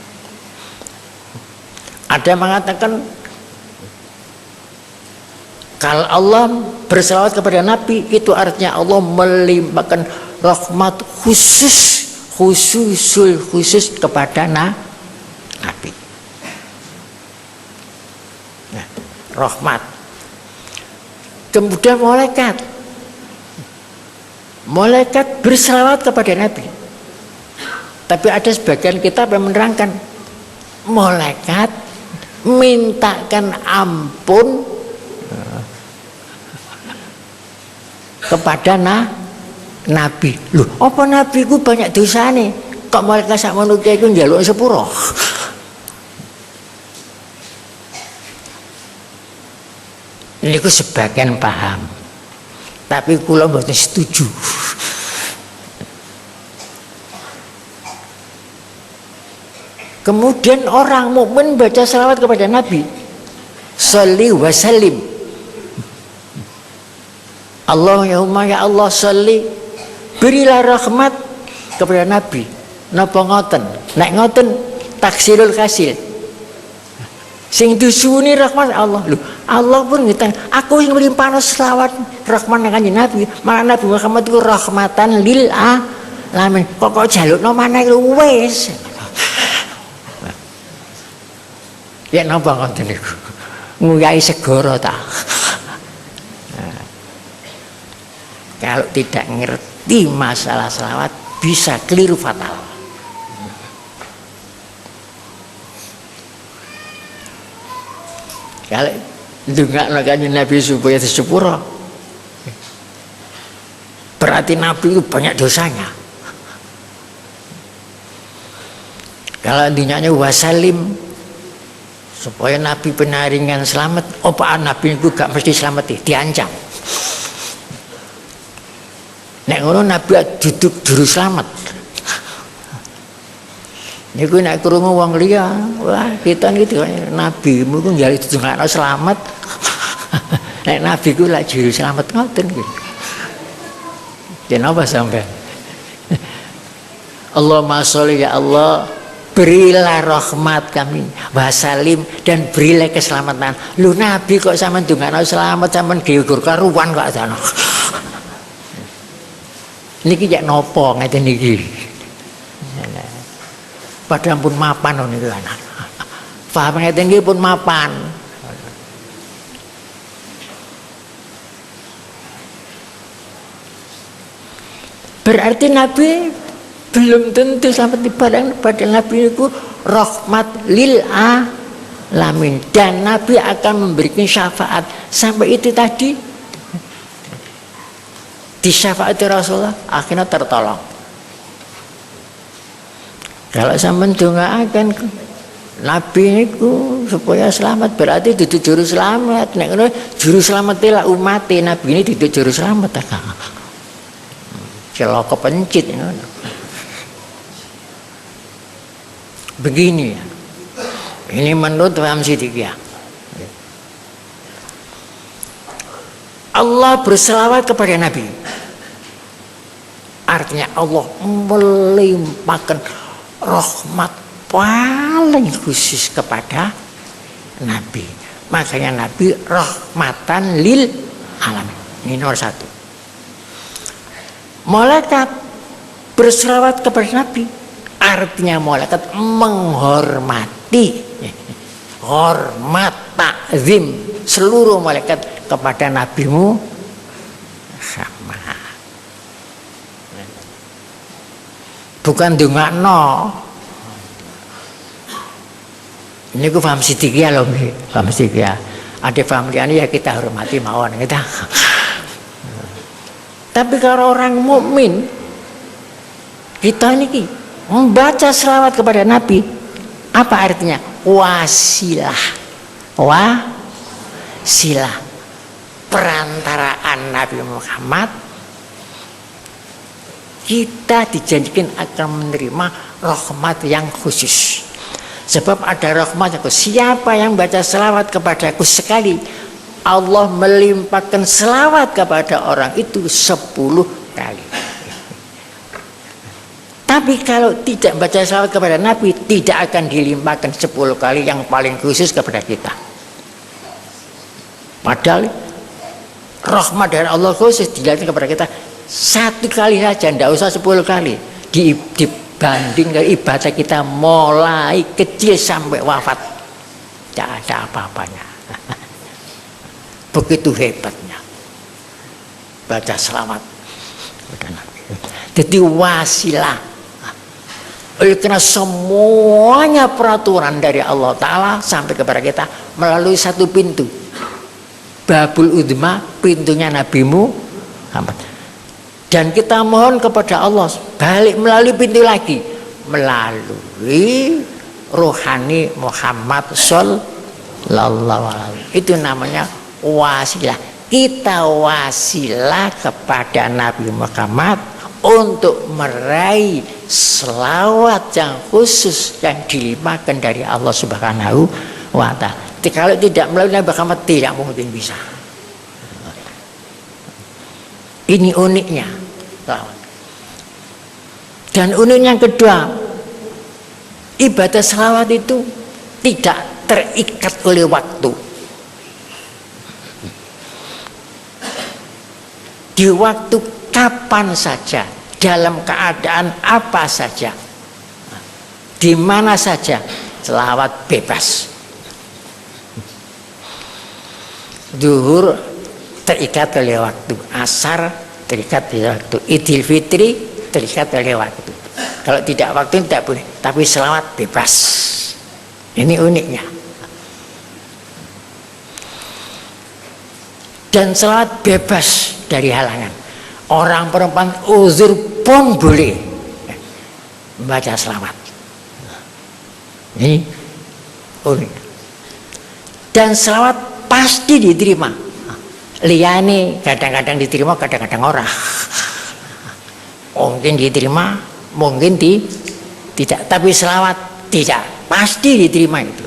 Ada yang mengatakan kalau Allah berselawat kepada Nabi itu artinya Allah melimpahkan rahmat khusus kepada Nabi. Nah, rahmat. Kemudian malaikat berselawat kepada Nabi. Tapi ada sebagian kitab yang menerangkan malaikat mintakan ampun kepada Nabi. Loh, apa Nabi ku banyak dosa nih? Kok malaikat sak manusia iku njaluk sepuro? Ini ku sebagian paham. Tapi kula mboten setuju. Kemudian orang mukmin baca selawat kepada Nabi. Sholli wa sallim. Allahumma ya Allah sholli, berilah rahmat kepada Nabi. Napa ngoten? Nek ngoten taksirul kasil. Sing disuwuni rahmat Allah. Loh, Allah pun ngitung, aku yang melimpahno selawat rahmat nang Kanjeng Nabi. Malah Nabi Muhammad itu rahmatan lil alamin. Kok jalukno maneh wis. Ya napa ngoten niku? Nguyai segara ta. Kalau tidak ngerti masalah selawat bisa keliru fatal. Kalau ndongakno Kanjeng Nabi supaya disepuro, berarti Nabi itu banyak dosanya. Kalau ndongaknya wasalim supaya Nabi penaringan selamat, apa Nabi itu gak mesti selamat diancam. Nek ngono Nabi duduk juru selamat. Niku nek krungu wong liya, wah kita gitu Nabi mu ku njali didongakno selamat. Nek Nabi ku lak juru selamat ngoten gitu. Kenapa sampai? Allahumma sholli ya Allah, berilah rahmat kami, wasalim dan berilah keselamatan. Lu Nabi kok sampean ndongakno selamat sampean gegur karuan kok ana. Niki jak nopo ngeten niki. Padahal pun mapan niku anak. Paham ngeten niki pun mapan. Berarti Nabi belum tentu sampai pada Nabi itu rahmat lil alamin dan Nabi akan memberikan syafaat sampai itu tadi. Di syafaati Rasulullah akhirnya tertolong. Kalau sampean ndongaaken Nabi niku supaya selamat berarti duduk juru selamat. Nek ngono juru selamat lah umat Nabi ini duduk juru selamat. Celaka pencit ngono. Begini ya. Ini menurut paham Siddiqiyah. Allah berselawat kepada Nabi. Artinya Allah melimpahkan rahmat paling khusus kepada Nabi. Makanya Nabi rahmatan lil alamin. Ini nomor satu. Malaikat berselawat kepada Nabi, artinya malaikat menghormati, hormat, takzim seluruh malaikat kepada nabimu sama. Bukan dongakno. Ini ku paham sedikit loh, paham sedikit ya. Ada paham liane ya kita hormati mawon kita. Tapi kalau orang mukmin, kita ini membaca selawat kepada Nabi, apa artinya? Wasilah, wasilah, perantaraan Nabi Muhammad. Kita dijanjikan akan menerima rahmat yang khusus. Sebab ada rahmat yang khusus. Siapa yang baca selawat kepadaku sekali, Allah melimpahkan selawat kepada orang itu 10 kali. Tapi kalau tidak baca selawat kepada Nabi, tidak akan dilimpahkan 10 kali yang paling khusus kepada kita. Padahal rahmat dari Allah khusus dilimpahkan kepada kita 1 kali saja, tidak usah 10 kali. Dibanding dari ibadah kita mulai kecil sampai wafat, tidak ada apa-apanya. Begitu hebatnya baca selawat kepada Nabi. Jadi wasilah. Oleh karena semuanya peraturan dari Allah Ta'ala sampai kepada kita melalui satu pintu, Babul Udma, pintunya Nabi Muhammad. Dan kita mohon kepada Allah balik melalui pintu lagi, melalui rohani Muhammad sallallahu alaihi. Itu namanya wasilah. Kita wasilah kepada Nabi Muhammad untuk meraih selawat yang khusus yang dilimpahkan dari Allah Subhanahu wa ta'ala. Kalau tidak melalui Nabi Muhammad tidak mungkin bisa. Ini uniknya. Dan unik yang kedua, ibadah selawat itu tidak terikat oleh waktu. Di waktu kapan saja, dalam keadaan apa saja, di mana saja, selawat bebas. Zuhur terikat oleh waktu, asar terikat oleh waktu, Idul Fitri terikat oleh waktu. Kalau tidak waktu tidak boleh, tapi selawat bebas. Ini uniknya. Dan selawat bebas dari halangan. Orang perempuan uzur pun boleh membaca selawat. Ini unik. Dan selawat pasti diterima. Liyane kadang-kadang diterima, kadang-kadang ora. Mungkin diterima, mungkin tidak. Tapi selawat tidak, pasti diterima itu.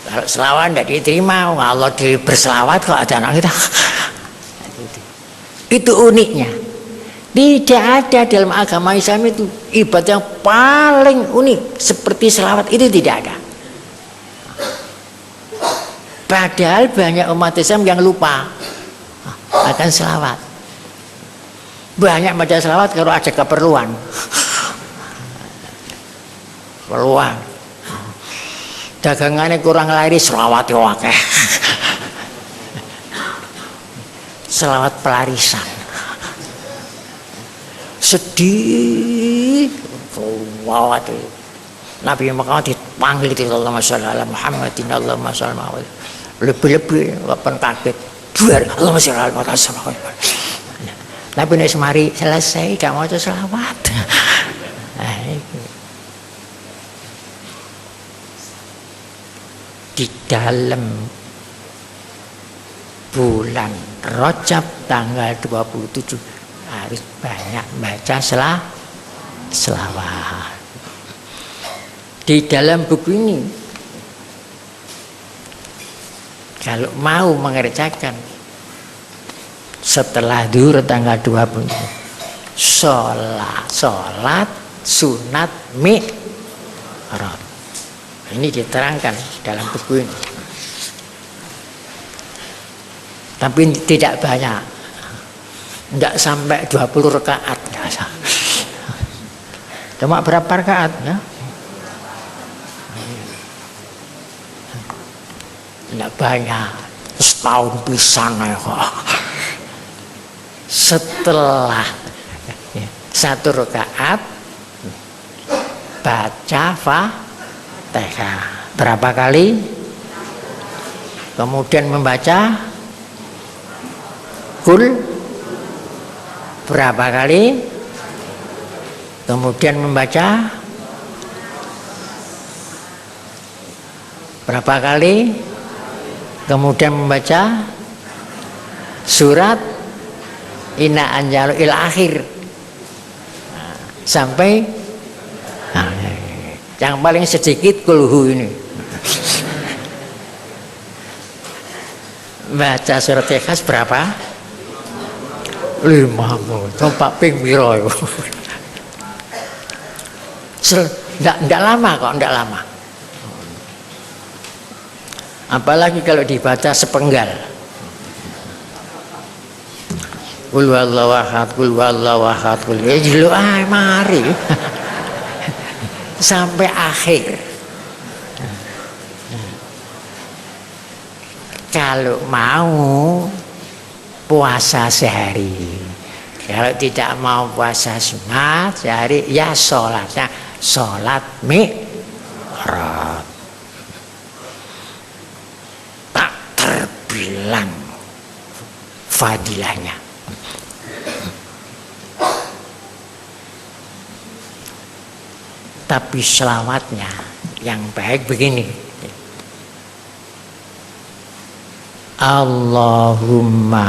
Kalau selawat tidak diterima, Allah berselawat kok ada anak kita. Itu uniknya. Tidak ada dalam agama Islam itu ibadah yang paling unik seperti selawat, itu tidak ada. Padahal banyak umat Islam yang lupa akan selawat. Banyak baca selawat kalau ada keperluan. Keperluan. Dagangannya kurang laris, selawat ya akeh. Selawat pelarisan. Sedih. Selawat itu. Nabi Muhammad dipanggil itu Allahumma sholli ala Muhammadin Allahumma sholli ala Muhammad. Lebih-lebih kapan kaget. Allahumma sholli ala Muhammad. Nabi nek semari selesai gak maca selawat. Di dalam bulan Rajab tanggal 27 harus banyak baca selawat. Di dalam buku ini kalau mau mengerjakan setelah zuhur tanggal 20 Sholat sunat mi'raj. Ini diterangkan dalam buku ini. Tapi tidak banyak. Tidak sampai 20 rakaat. Cuma berapa rakaat ya? Tidak banyak. Setahun pisang ya kok. Setelah 1 rakaat baca Fatihah berapa kali? Kemudian membaca Qul berapa kali? Kemudian membaca berapa kali? Kemudian membaca surat Inna anjalu il akhir sampai yang paling sedikit kulhu ini. Baca surat Ikhlas berapa? 5. Coba ping piro iku. Enggak lama kok, enggak lama. Apalagi kalau dibaca sepenggal. Qul huwallahu ahad, qul huwallahu ahad, qul mari. Sampai akhir. Kalau mau puasa sehari, kalau tidak mau puasa sunat sehari, ya sholatnya sholat mi'raj. Tak terbilang fadilahnya. Tapi selawatnya yang baik begini. Allahumma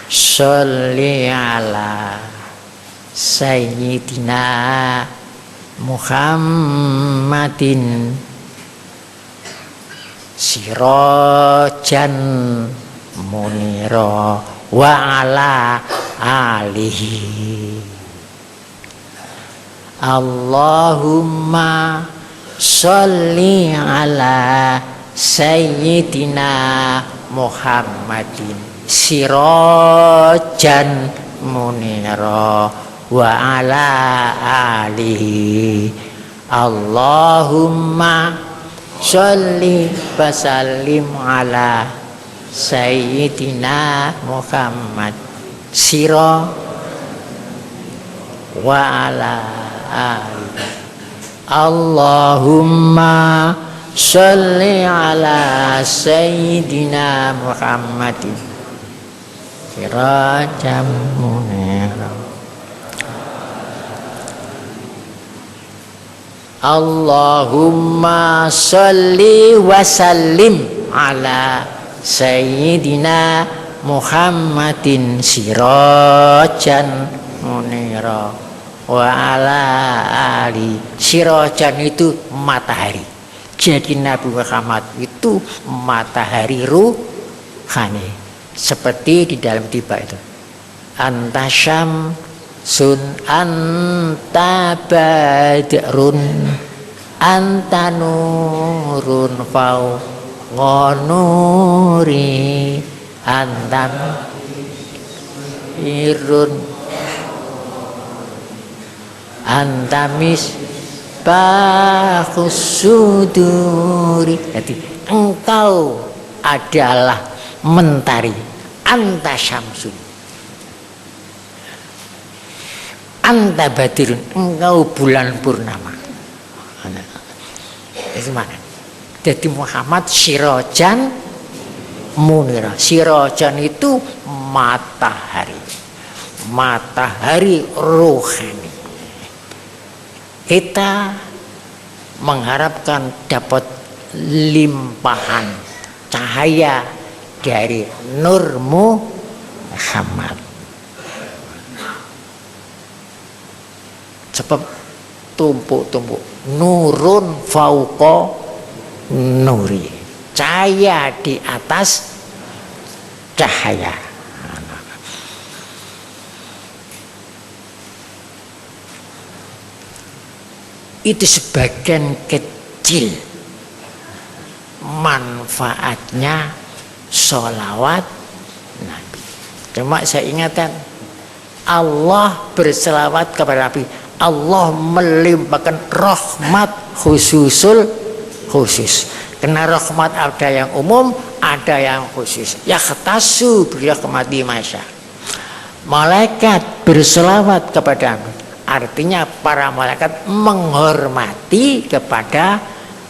sholli ala sayyidina Muhammadin sirajan munira wa ala alihi. Allahumma sholli ala sayyidina Muhammadin sirajan munira wa ala alihi. Allahumma sholli wa sallim ala sayyidina Muhammad sira wa ala alihi. Allahumma sholli ala sayyidina Muhammadin sirajan munira. Allahumma sholli wa sallim ala sayyidina Muhammadin sirajan munira wa ala ali. Sirajan itu matahari. Jadi Nabi Muhammad itu matahari ruhani. Seperti di dalam tiba itu. Anta syamsun anta badrun anta nurun fawqa nuri anta irun anta misbahus suduri. Jadi engkau adalah mentari, anta syamsun, anta badirun, engkau bulan purnama. Itu mana? Jadi Muhammad sirajan munira. Sirajan itu matahari, matahari rohani. Kita mengharapkan dapat limpahan cahaya dari Nur Muhammad. Sebab tumpuk-tumpuk nurun fauqa nuri, cahaya di atas cahaya. itu sebagian kecil manfaatnya sholawat Nabi. Cuma saya ingatkan, Allah berselawat kepada Nabi, Allah melimpahkan rahmat khusus. Karena rahmat ada yang umum, ada yang khusus. Ya khatasu birahmati masya. Malaikat berselawat kepada Nabi, artinya para malaikat menghormati kepada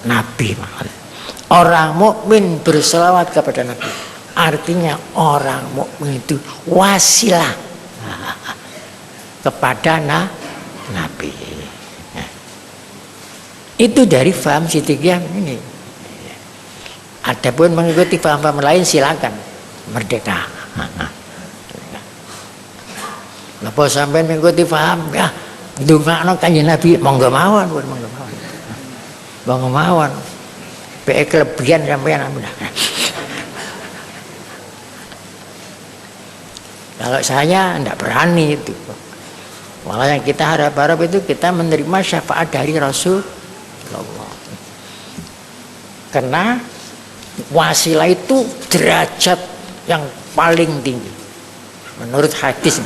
Nabi. Orang mukmin berselawat kepada Nabi, artinya orang mukmin itu wasilah kepada Nabi. Itu dari faham Siddiqiyah ini. Adapun mengikuti paham-paham lain silakan, merdeka. Napa sampean mengikuti paham ya ndongakno Kanjeng Nabi monggo mawon, monggo mawon. Pe kelebihan sampean ampun. Kalau saya tidak berani itu. Malah yang kita harap-harap itu kita menerima syafaat dari Rasulullah. Karena wasilah itu derajat yang paling tinggi. Menurut hadis,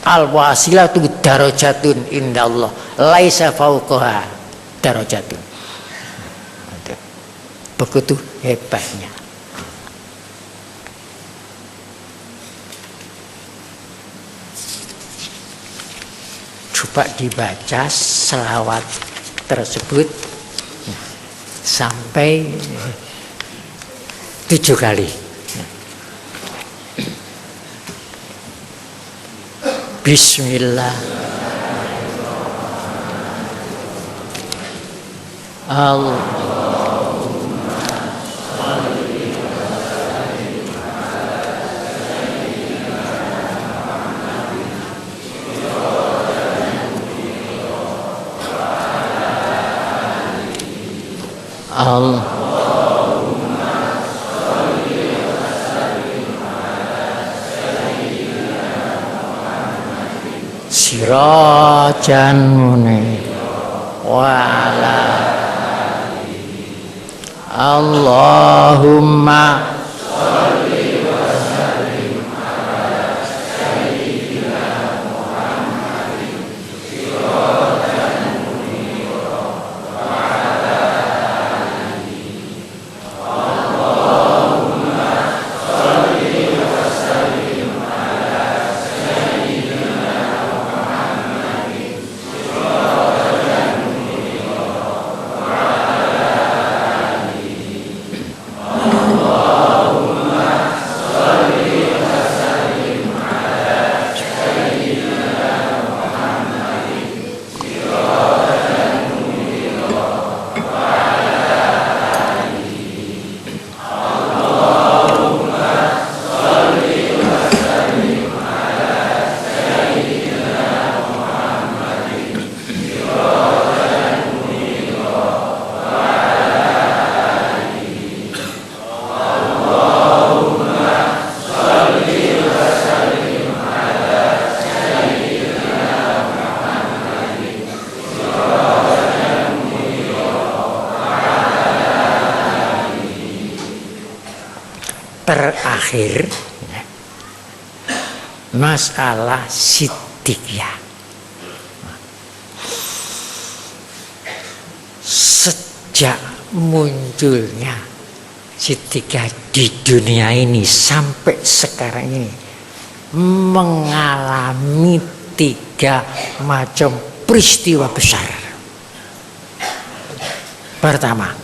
al-wasilah itu darajatun indallah, laisa fauqaha darajatun. Begitu hebatnya. Coba dibaca selawat tersebut sampai 7 kali. Bismillah. Allah. Allahumma sholli wa sallim ala sayyidina Muhammadin sirajan munir wa ala alihi. Allahumma sholli wa sallim ala sayyidina Muhammadin sirajan munir wa ala terakhir masalah Siddiqiyah. Sejak munculnya Siddiqiyah di dunia ini sampai sekarang ini mengalami 3 macam peristiwa besar. Pertama,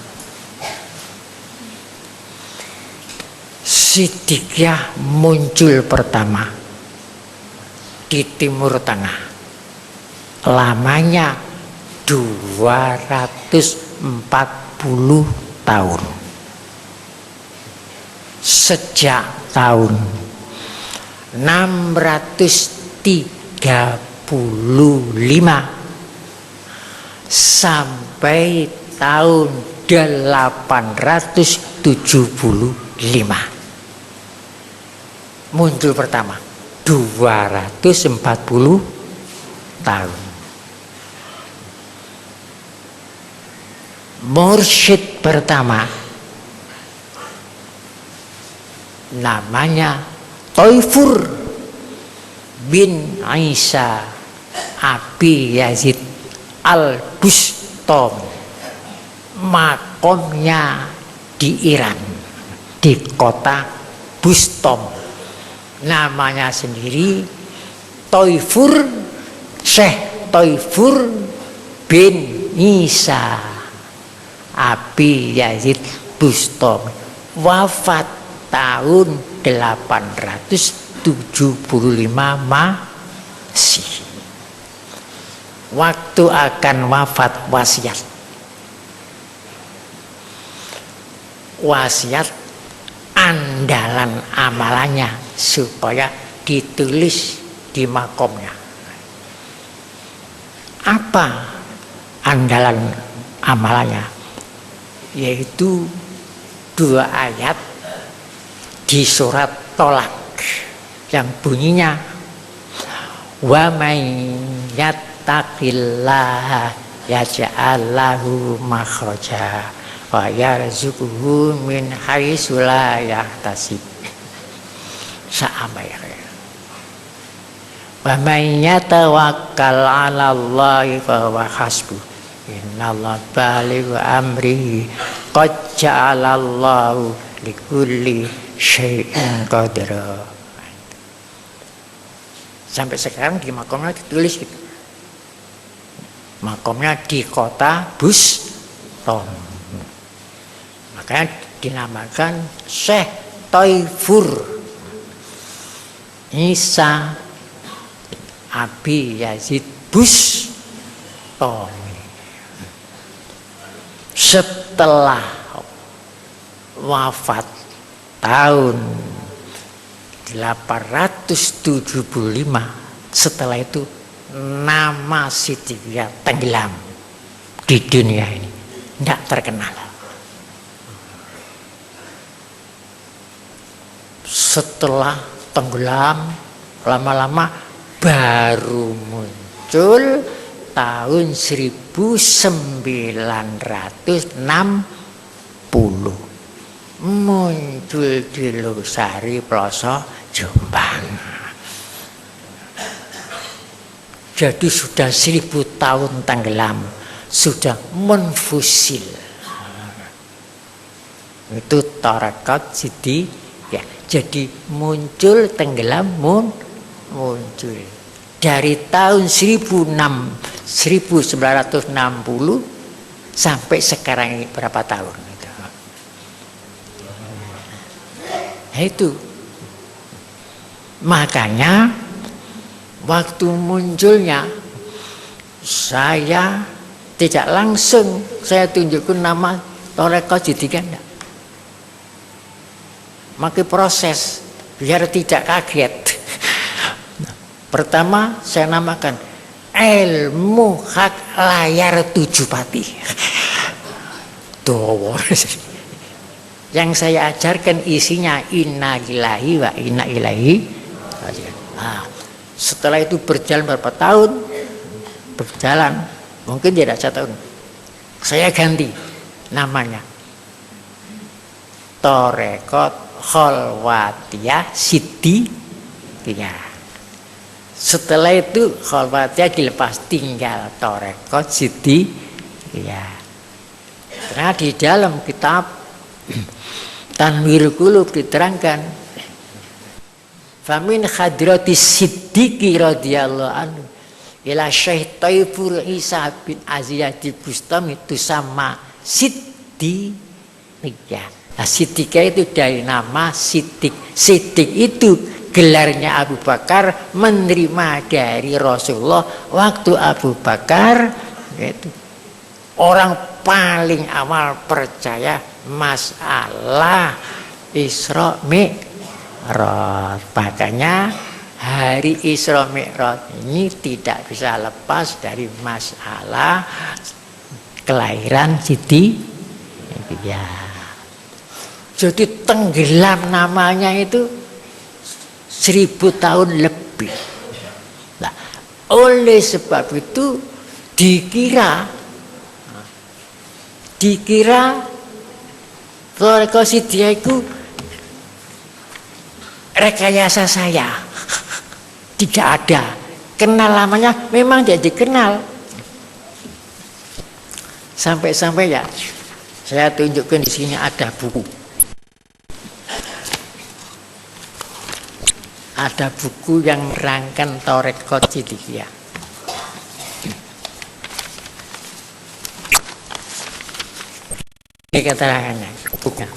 Siddiqiyah muncul pertama di Timur Tengah, lamanya 240 tahun. Sejak tahun 635 sampai tahun 875 muncul pertama, 240 tahun. mursyid pertama namanya Taifur bin Isa Abi Yazid Al-Bustami. Makomnya di Iran, di kota Bustom. Namanya sendiri Taifur, Syekh Taifur bin Isa Abi Yazid Bustami. Wafat tahun 875 Masehi. Waktu akan wafat wasiat andalan amalannya supaya ditulis di makomnya. Apa andalan amalannya? Yaitu 2 ayat di surat Tolak yang bunyinya wa may yattaqillaha yaj'al lahu makhraja wa yarzuquhu min haitsu la yahtasib. Sama ya. Wa may yatawakkal 'alallahi fa huwa hasbuh. Innallaha balighu amrihi qad ja'alallahu likulli syai'in qadra. Sampai sekarang di makomnya ditulis gitu. Makomnya di kota Bustom. Makanya dinamakan Syekh Taifur Isa Abi Yazid Bustami. Setelah wafat tahun 875, setelah itu nama Siddiqiyah tenggelam di dunia ini, tidak terkenal. Setelah tenggelam, lama-lama baru muncul tahun 1960, muncul di Losari Ploso Jombang. Jadi sudah 1000 tahun tenggelam, sudah menfusil. Itu tarekat Sidi ya. Jadi muncul tenggelam muncul dari tahun 1960 sampai sekarang ini berapa tahun itu. Itu makanya waktu munculnya saya tidak langsung saya tunjukkan nama tarekat Siddiqiyah. Maka proses biar tidak kaget. Pertama saya namakan ilmu hak layar 7 pati. Tuh. Yang saya ajarkan isinya inna lillahi wa inna ilaihi raji'un. Nah, setelah itu berjalan berapa tahun? Berjalan mungkin tidak 1 tahun. Saya ganti namanya. Tarekat Khalwatiyah Siddiqiyah. Setelah itu Khalwatiyah dilepas, tinggal tarekat Siddiqiyah. Karena di dalam kitab Tanwirul Qulub diterangkan famin hadratis Siddiqi radhiyallahu anhu ila Syekh Taifur Isa bin Aziyadi Bustami itu sama Siddiqiyah. Nah, Siddiqiyah itu dari nama Siddiq. Siddiq itu gelarnya Abu Bakar, menerima dari Rasulullah waktu Abu Bakar itu orang paling awal percaya masalah Isra Mi'raj. Makanya hari Isra Mi'raj ini tidak bisa lepas dari masalah kelahiran Siddiqiyah. Jadi tenggelam namanya itu 1000 tahun lebih. Nah, oleh sebab itu dikira dikira Thariqah Sidriyah itu rekayasa saya. Tidak ada. Kenal lamanya memang tidak dikenal. Sampai-sampai ya saya tunjukkan di sini ada buku. Ada buku yang merangkan Thariqah Sidriyah. Ini keterangannya. Bukan.